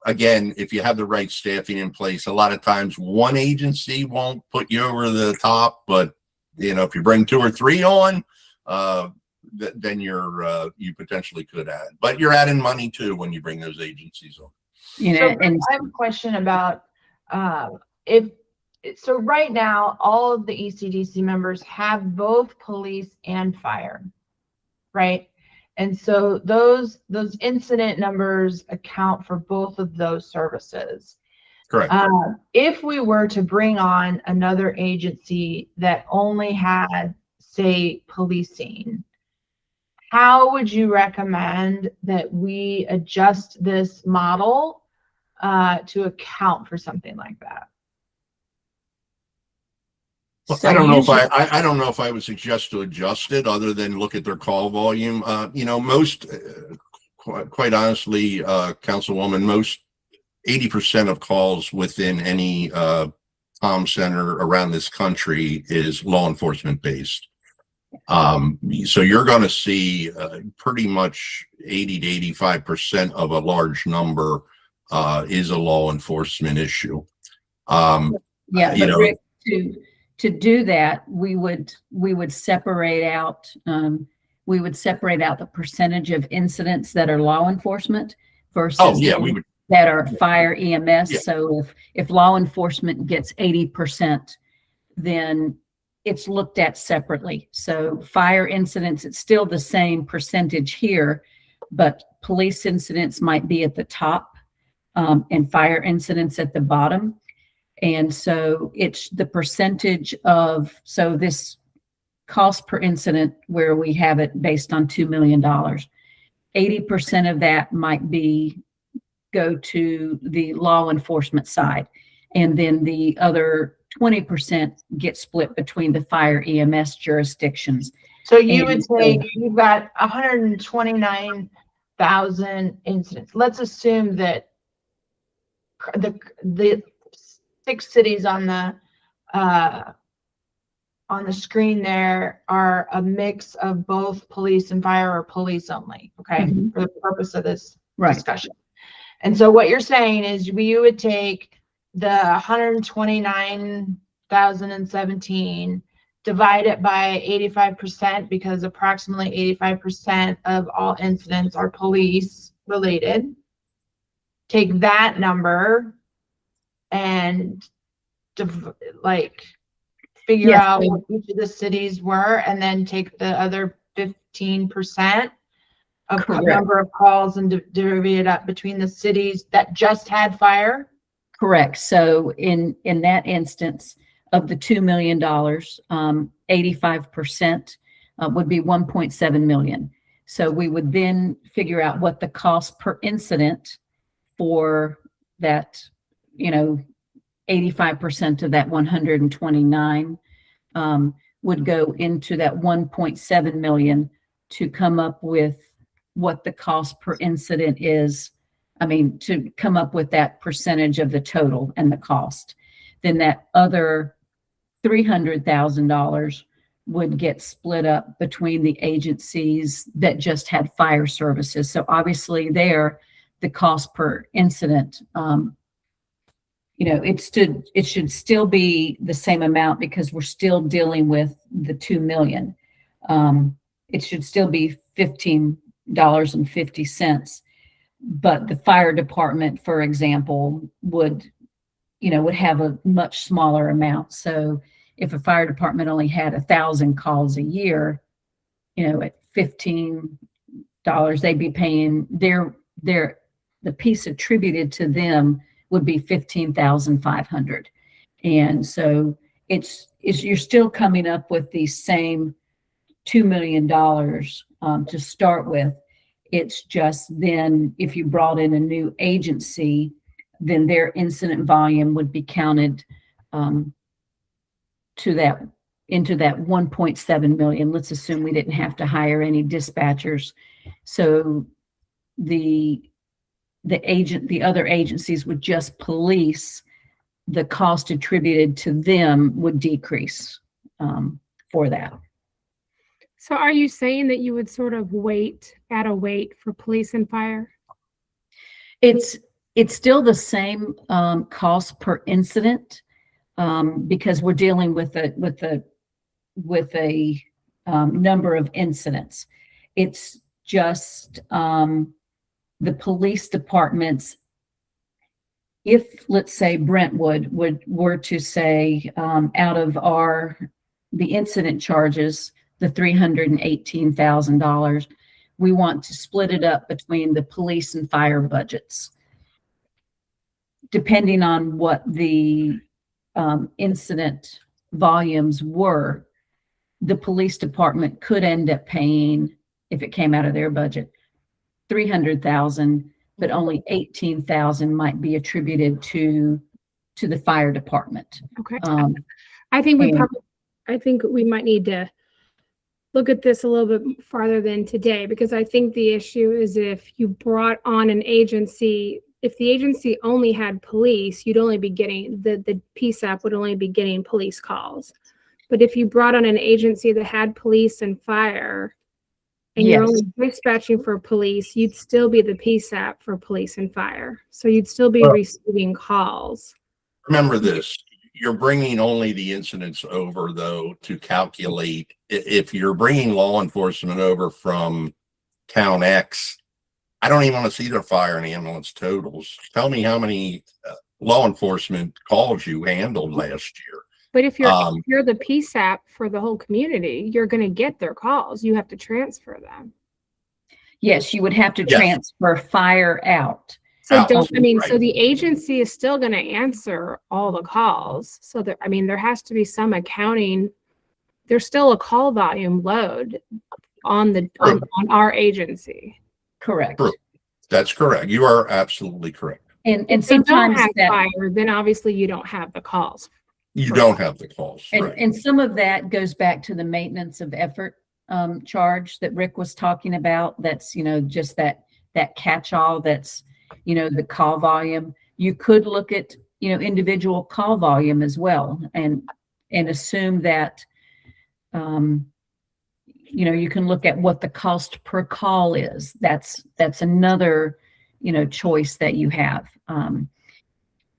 again, if you have the right staffing in place, a lot of times one agency won't put you over the top, but you know, if you bring 2 or 3 on, then you potentially could add, but you're adding money too when you bring those agencies on. you know, So and I have a question about, so right now, all of the ECDC members have both police and fire, right? And so those incident numbers account for both of those services. Correct. If we were to bring on another agency that only had, say, policing, how would you recommend that we adjust this model to account for something like that? Well, so I don't know usually- if I don't know if I would suggest to adjust it other than look at their call volume. You know, most, quite honestly, Councilwoman, most 80% of calls within any comm center around this country is law enforcement based. So you're going to see pretty much 80 to 85% of a large number is a law enforcement issue. yeah, you but know, Rick, to do that, we would separate out the percentage of incidents that are law enforcement versus oh yeah, we would. that are fire EMS. Yeah. So if law enforcement gets 80%, then it's looked at separately. So fire incidents, it's still the same percentage here, but police incidents might be at the top, and fire incidents at the bottom. And so it's the percentage of, so this cost per incident where we have it based on $2 million, 80% of that might go to the law enforcement side. And then the other 20% gets split between the fire EMS jurisdictions. So you And would so- take, you've got 129,000 incidents. Let's assume that the 6 cities on the screen there are a mix of both police and fire, or police only, okay, Mhm. for the purpose of this Right. discussion. And so what you're saying is you would take the 129,017, divide it by 85%, because approximately 85% of all incidents are police related. Take that number and figure Yes, out so- what each of the cities were, and then take the other 15% of Correct. number of calls and divvy it up between the cities that just had fire. Correct. So in that instance of the $2 million, 85% would be 1.7 million. So we would then figure out what the cost per incident for that, 85% of that 129 would go into that 1.7 million to come up with what the cost per incident is. To come up with that percentage of the total and the cost. Then that other $300,000 would get split up between the agencies that just had fire services. So obviously there, the cost per incident, it should still be the same amount because we're still dealing with the 2 million. It should still be $15.50. But the fire department, for example, would have a much smaller amount. So if a fire department only had 1,000 calls a year, at $15, they'd be paying the piece attributed to them would be 15,500. And so you're still coming up with the same $2 million to start with. It's just then if you brought in a new agency, then their incident volume would be counted into that 1.7 million. Let's assume we didn't have to hire any dispatchers. So the other agencies would just police, the cost attributed to them would decrease for that. So are you saying that you would sort of add a weight for police and fire? It's still the same cost per incident because we're dealing with a number of incidents. It's just the police departments. If let's say Brentwood were to say out of the incident charges, the $318,000, we want to split it up between the police and fire budgets. Depending on what the incident volumes were, the police department could end up paying, if it came out of their budget, $300,000, but only $18,000 might be attributed to the fire department. Okay. I think we might need to look at this a little bit farther than today, because I think the issue is if you brought on an agency, if the agency only had police, you'd only be getting, the PSAP would only be getting police calls. But if you brought on an agency that had police and fire, and you're only dispatching for police, you'd still be the PSAP for police and fire. So you'd still be receiving calls. Remember this, you're bringing only the incidents over, though, to calculate. If you're bringing law enforcement over from town X, I don't even want to see their fire and ambulance totals. Tell me how many law enforcement calls you handled last year. But if you're Um, if you're the PSAP for the whole community, you're going to get their calls. You have to transfer them. Yes, you would have to Yes. transfer fire out. So Out, don't, I mean, so right. the agency is still going to answer all the calls. So that, I mean, there has to be some accounting. There's still a call volume load on on our agency. Correct. True. That's correct. You are absolutely correct. And If they don't sometimes have that, fire, then obviously you don't have the calls. You Correct. don't have the calls, and, right? and some of that goes back to the maintenance of effort charge that Rick was talking about. That's, just that catch-all that's, the call volume. You could look at, individual call volume as well and assume that, you can look at what the cost per call is. That's another, choice that you have.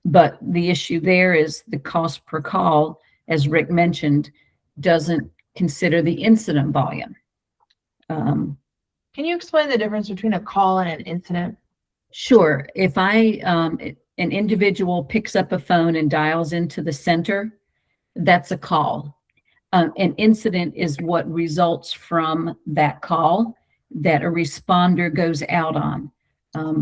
But the issue there is the cost per call, as Rick mentioned, doesn't consider the incident volume. Can you explain the difference between a call and an incident? Sure. If an individual picks up a phone and dials into the center, that's a call. An incident is what results from that call that a responder goes out on.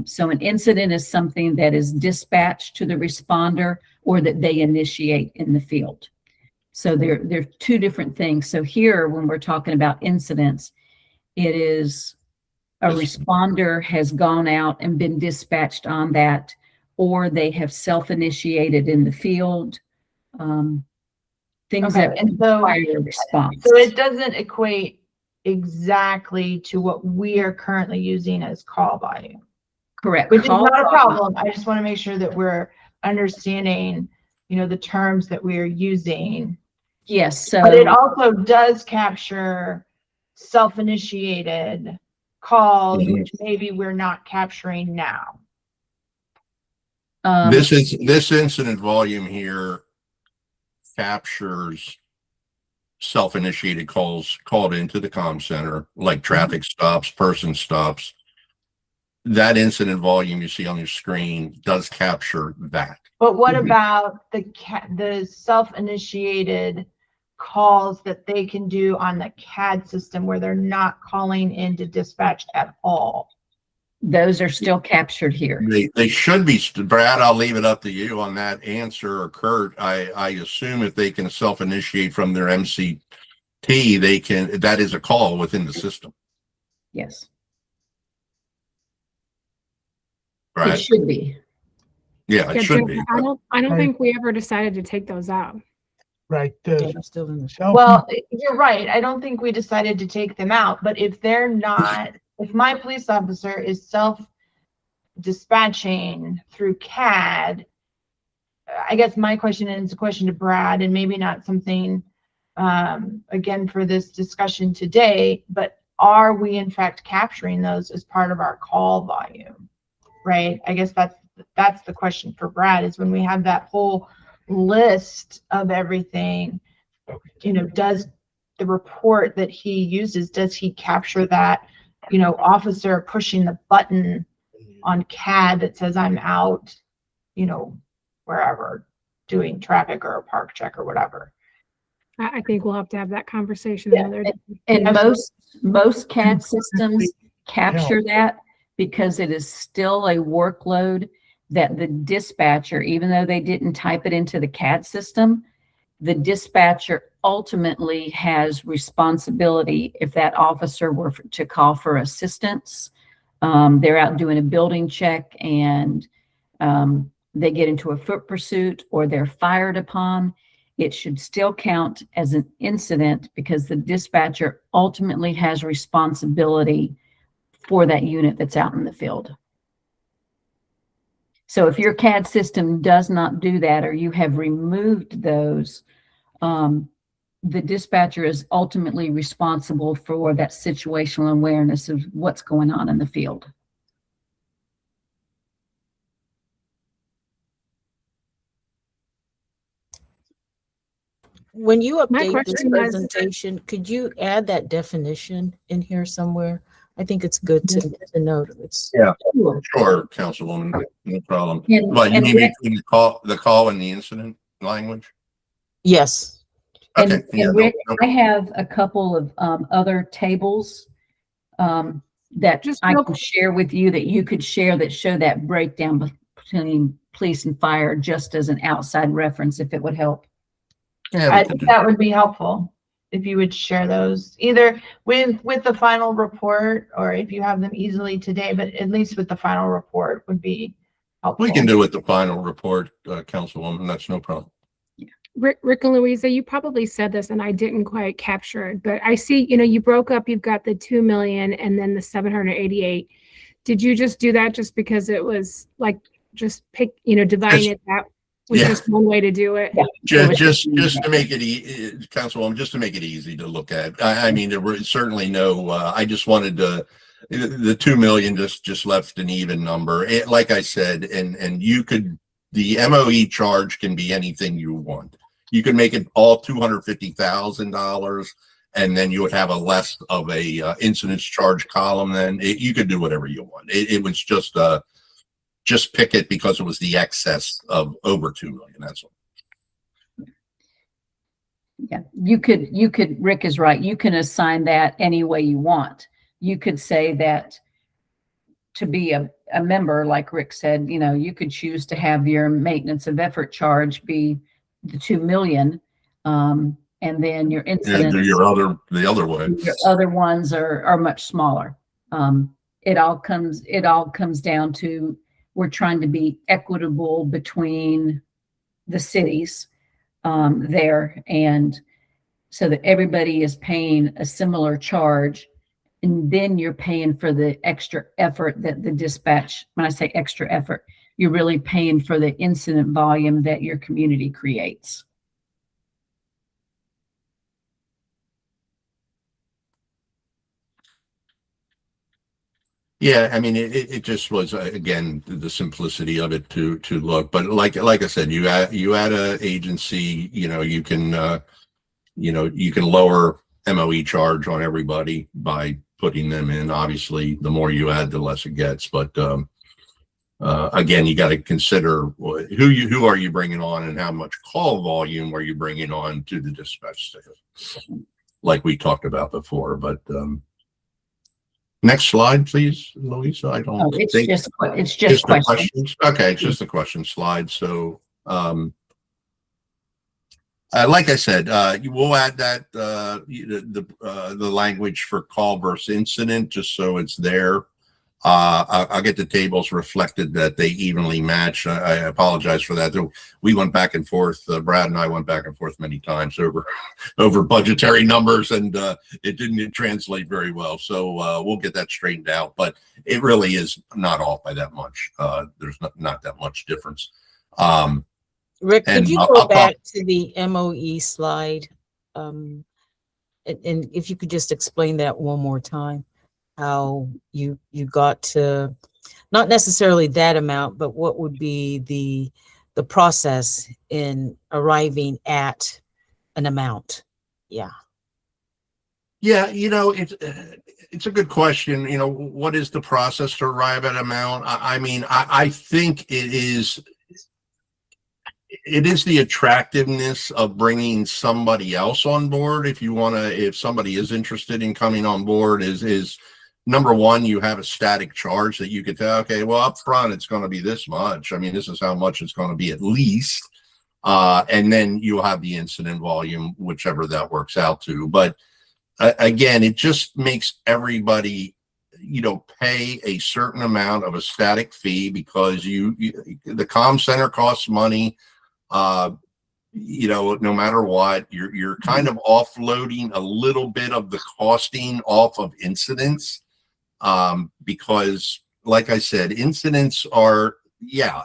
So an incident is something that is dispatched to the responder or that they initiate in the field. So they're two different things. So here, when we're talking about incidents, it is a responder has gone out and been dispatched on that, or they have self-initiated in the field. Things Okay, that and so- require a response. So it doesn't equate exactly to what we are currently using as call volume, Correct. which is Call not a volume. problem. I just want to make sure that we're understanding, the terms that we are using. Yes. So But it also does capture self-initiated calls, Mhm. which maybe we're not capturing now. This incident volume here captures self-initiated calls called into the comm center, like traffic stops, person stops. That incident volume you see on your screen does capture that. But what Mhm. about the self-initiated calls that they can do on the CAD system where they're not calling into dispatch at all? those are still captured here. They should be, Brad, I'll leave it up to you on that answer, or Kurt. I assume if they can self-initiate from their MCP, that is a call within the system, Yes. It right? should be. Yeah, it Yeah, should Jeff, be. I don't Right. think we ever decided to take those out. Right, Yeah, I'm still in the show. Well, you're right. I don't think we decided to take them out, but if they're not, if my police officer is self-dispatching through CAD, I guess my question is a question to Brad, and maybe not something, again, for this discussion today, but are we in fact capturing those as part of our call volume? Right? I guess that's the question for Brad, is when we have that whole list of everything, does the report that he uses, does he capture that, officer pushing the button on CAD that says I'm out, wherever, doing traffic or a park check or whatever? I think we'll have to have that conversation Yeah, another day. And Absolutely. most CAD systems capture that because it is still a workload that the dispatcher, even though they didn't type it into the CAD system, the dispatcher ultimately has responsibility if that officer were to call for assistance. They're out doing a building check and they get into a foot pursuit or they're fired upon. It should still count as an incident because the dispatcher ultimately has responsibility for that unit that's out in the field. So if your CAD system does not do that, or you have removed those, the dispatcher is ultimately responsible for that situational awareness of what's going on in the field. When you My update this question was- presentation, could you add that definition in here somewhere? I think it's good to note. It's Sure, Councilwoman, no problem. And- But you and mean Rick- between the call and the incident language? Yes. And, Okay, yeah, and no, Rick, no. I have a couple of other tables that Just I real can share with you that you could share that show that breakdown between police and fire, just as an outside reference, if it would help. Yeah, we I can think do that would be helpful if you would share those either with the final report or if you have them easily today, but at least with the final report would be helpful. We can do it the final report, Councilwoman. That's no problem. Rick and Louisa, you probably said this and I didn't quite capture it, but I see, you broke up, you've got the 2 million and then the 788. Did you just do that just because it was like, just pick, dividing it, that was Yeah. just one way to do it? Yeah. Just to make it, Councilwoman, just to make it easy to look at. I mean, there were certainly no, I just wanted to, the 2 million just left an even number. Like I said, and you could, the MOE charge can be anything you want. You could make it all $250,000 and then you would have a less of a incidence charge column. Then you could do whatever you want. It was just pick it because it was the excess of over 2 million. That's all. Yeah, you could, Rick is right. You can assign that any way you want. You could say that to be a member, like Rick said, you could choose to have your maintenance of effort charge be the 2 million. And then your incident, The other way. your other ones are much smaller. It all comes down to, we're trying to be equitable between the cities there, and so that everybody is paying a similar charge, and then you're paying for the extra effort that the dispatch, when I say extra effort, you're really paying for the incident volume that your community creates. Yeah, I mean, it just was again the simplicity of it to look. But like I said, you add a agency, you can lower MOE charge on everybody by putting them in. Obviously, the more you add, the less it gets. But again, you got to consider who are you bringing on and how much call volume are you bringing on to the dispatch staff, like we talked about before. But next slide, please, Louisa. I don't It's think just the questions. questions. Okay, it's just a question slide. So, like I said, you will add that the language for call versus incident, just so it's there. I'll get the tables reflected that they evenly match. I apologize for that. We went back and forth. Brad and I went back and forth many times over budgetary numbers, and it didn't translate very well. So we'll get that straightened out. But it really is not off by that much. There's not that much difference. Rick, could And you I'll go back to the MOE slide? And if you could just explain that one more time, how you got to not necessarily that amount, but what would be the process in arriving at an amount? Yeah. Yeah, it's a good question. What is the process to arrive at amount? I mean, I think it is the attractiveness of bringing somebody else on board. If somebody is interested in coming on board, is number one, you have a static charge that you could tell, okay, well, up front, it's going to be this much. I mean, this is how much it's going to be at least. And then you'll have the incident volume, whichever that works out to. But again, it just makes everybody, pay a certain amount of a static fee because the comm center costs money. No matter what, you're kind of offloading a little bit of the costing off of incidents. Because like I said, incidents are,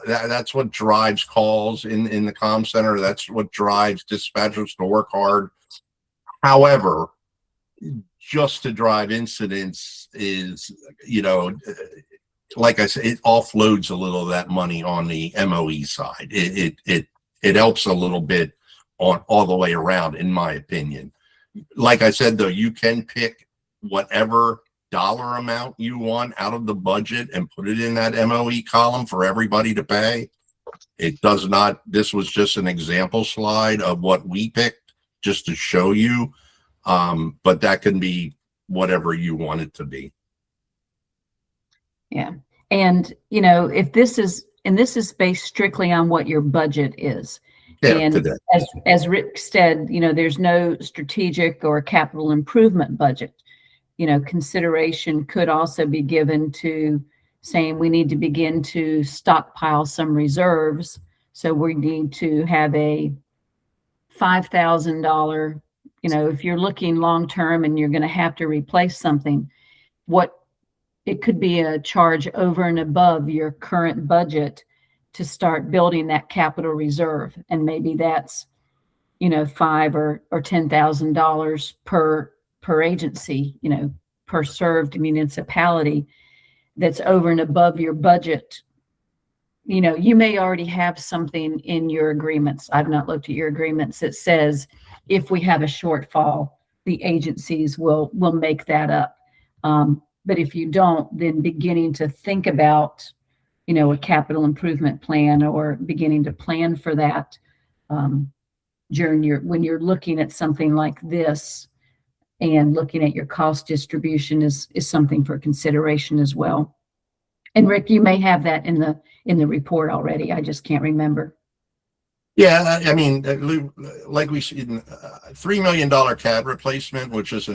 that's what drives calls in the comm center. That's what drives dispatchers to work hard. However, just to drive incidents is, like I said, it offloads a little of that money on the MOE side. It helps a little bit on all the way around, in my opinion. Like I said, though, you can pick whatever dollar amount you want out of the budget and put it in that MOE column for everybody to pay. It does not, this was just an example slide of what we picked just to show you. But that can be whatever you want it to be. Yeah. And, you know, if this is, and this is based strictly on what your budget is. Yeah, And today. as Rick said, you know, there's no strategic or capital improvement budget. You know, consideration could also be given to saying we need to begin to stockpile some reserves. So we need to have a $5,000, you know, if you're looking long-term and you're going to have to replace something, what it could be a charge over and above your current budget to start building that capital reserve. And maybe that's, you know, $5,000 or $10,000 per agency, you know, per served municipality that's over and above your budget. You know, you may already have something in your agreements. I've not looked at your agreements that says if we have a shortfall, the agencies will make that up. But if you don't, then beginning to think about, you know, a capital improvement plan or beginning to plan for that during when you're looking at something like this and looking at your cost distribution is something for consideration as well. And Rick, you may have that in the report already. I just can't remember. Yeah, I mean, like we see, $3 million CAD replacement, which is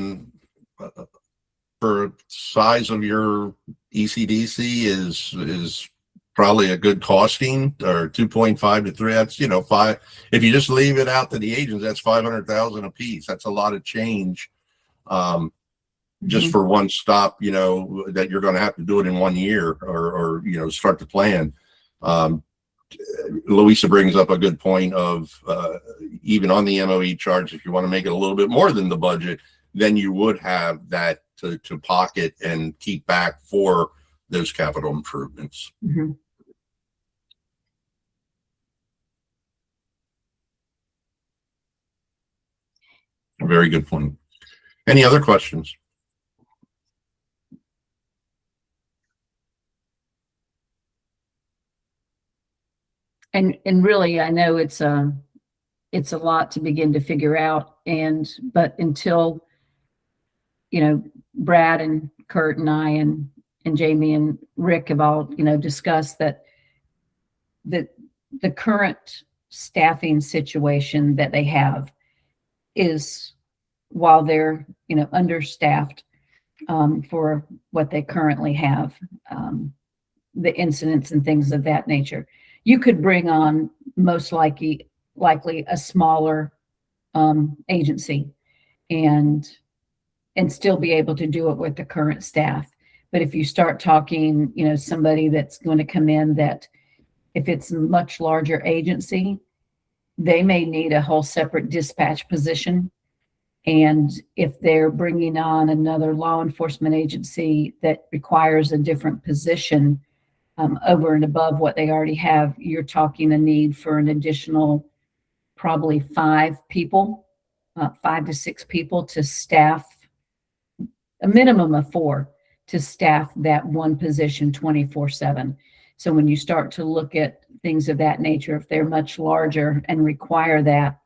for size of your ECDC is probably a good costing, or 2.5 to 3. That's, you know, 5. If you just leave it out to the agents, that's 500,000 a piece. That's a lot of change. Just for one stop, you know, that you're going to have to do it in 1 year or, you know, start to plan. Louisa brings up a good point of even on the MOE charge, if you want to make it a little bit more than the budget, then you would have that to pocket and keep back for those capital improvements. Mm-hmm. A very good point. Any other questions? And really, I know it's a lot to begin to figure out, but until, you know, Brad and Kurt and I and Jamie and Rick have all, you know, discussed that the current staffing situation that they have is, while they're, you know, understaffed for what they currently have, the incidents and things of that nature. You could bring on most likely a smaller agency and still be able to do it with the current staff. But if you start talking, you know, somebody that's going to come in that, if it's a much larger agency, they may need a whole separate dispatch position. And if they're bringing on another law enforcement agency that requires a different position, over and above what they already have, you're talking a need for an additional probably 5 to 6 people to staff, a minimum of 4 to staff that one position 24/7. So when you start to look at things of that nature, if they're much larger and require that,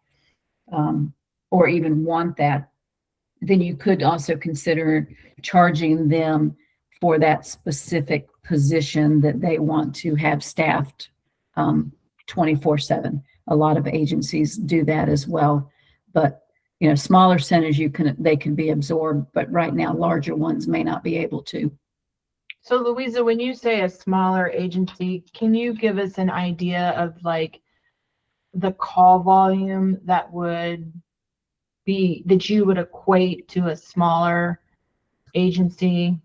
or even want that, then you could also consider charging them for that specific position that they want to have staffed 24/7. A lot of agencies do that as well, but, you know, smaller centers, they can be absorbed, but right now larger ones may not be able to. So Louisa, when you say a smaller agency, can you give us an idea of like the call volume that you would equate to a smaller agency?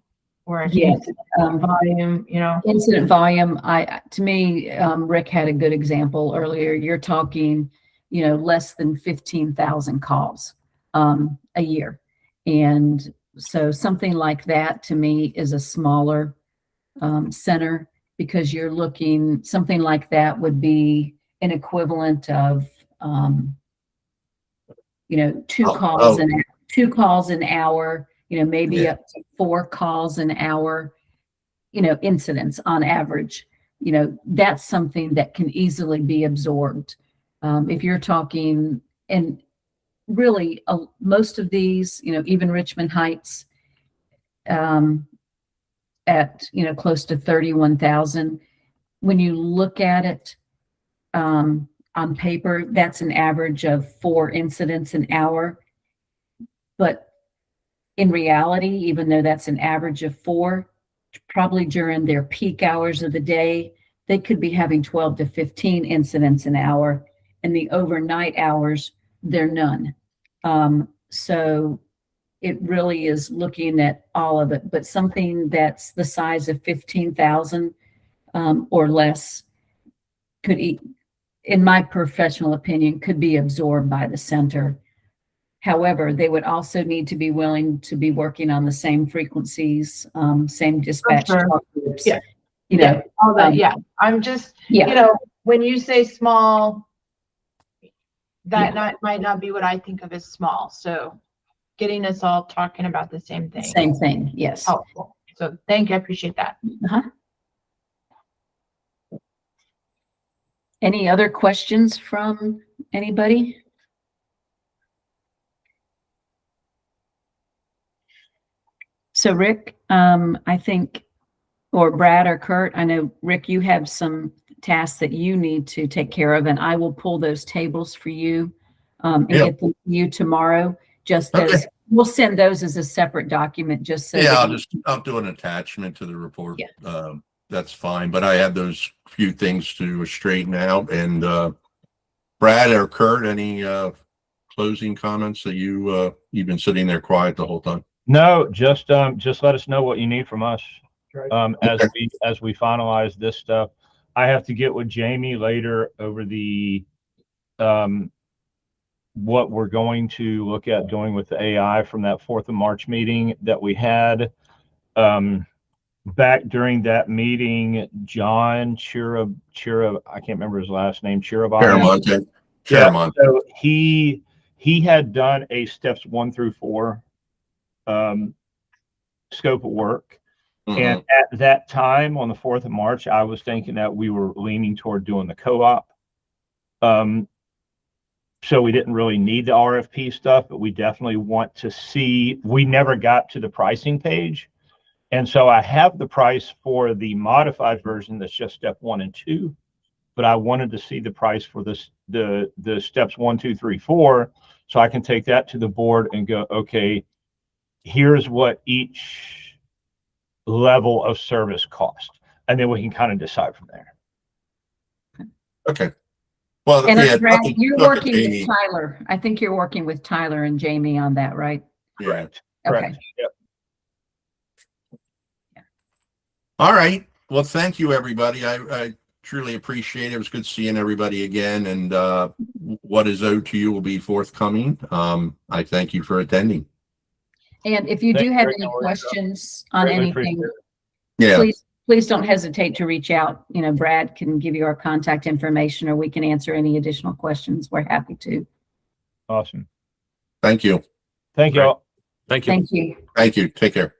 Or a Yes, volume, you know, incident volume. To me, Rick had a good example earlier. You're talking, you know, less than 15,000 calls a year, and so something like that to me is a smaller center, because you're looking, something like that would be an equivalent of, you know, 2 calls an hour. You know, maybe up to 4 calls an hour, you know, incidents on average. you know, that's something that can easily be absorbed. If you're talking, and really most of these, you know, even Richmond Heights, at, you know, close to 31,000, when you look at it on paper, that's an average of 4 incidents an hour. But in reality, even though that's an average of 4, probably during their peak hours of the day, they could be having 12 to 15 incidents an hour. In the overnight hours, they're none. So it really is looking at all of it, but something that's the size of 15,000 or less could, in my professional opinion, could be absorbed by the center. However, they would also need to be willing to be working on the same frequencies, same dispatch Sure. talk groups. Yeah. You know, all that, yeah. I'm just, yeah. you know, when you say small, that Yeah. might not be what I think of as small. So getting us all talking about the same thing. Same thing, yes. Helpful. So thank you. I appreciate that. Uh-huh. Any other questions from anybody? So Rick, I think, or Brad or Kurt, I know, Rick, you have some tasks that you need to take care of, and I will pull those tables for you and Yeah. get them to you tomorrow. Just Okay. as, we'll send those as a separate document, just so. Yeah, that I'll do an attachment to the report. Yeah. That's fine, but I have those few things to straighten out. And Brad or Kurt, any closing comments that you've been sitting there quiet the whole time? No, just let us know what you need from us. As we finalize this stuff. I have to get with Jamie later over the what we're going to look at doing with the AI from that 4th of March meeting that we had. Back during that meeting, John Chira, I can't remember his last name, Chiramonte. Yeah, so he had done a steps 1 through 4 scope of work. Mm-hmm. And at that time, on the 4th of March, I was thinking that we were leaning toward doing the co-op. So we didn't really need the RFP stuff, but we definitely want to see, we never got to the pricing page. And so I have the price for the modified version that's just step 1 and 2, but I wanted to see the price for this, the steps 1, 2, 3, 4, so I can take that to the board and go, okay, here's what each level of service cost. And then we can kind of decide from there. Okay. Well, And yeah, Brad, you're working with Tyler. I think you're working with Tyler and Jamie on that, right? Correct. Okay. Correct. Yep. All right. Well, thank you, everybody. I truly appreciate it. It was good seeing everybody again. And what is owed to you will be forthcoming. I thank you for attending. And if you Thank do you, have Rick. any questions on Greatly anything, appreciate it. Yeah. please don't hesitate to reach out. You know, Brad can give you our contact information, or we can answer any additional questions. We're happy to. Awesome. Thank you. Thank you all. Thank you. Thank you. Thank you. Take care.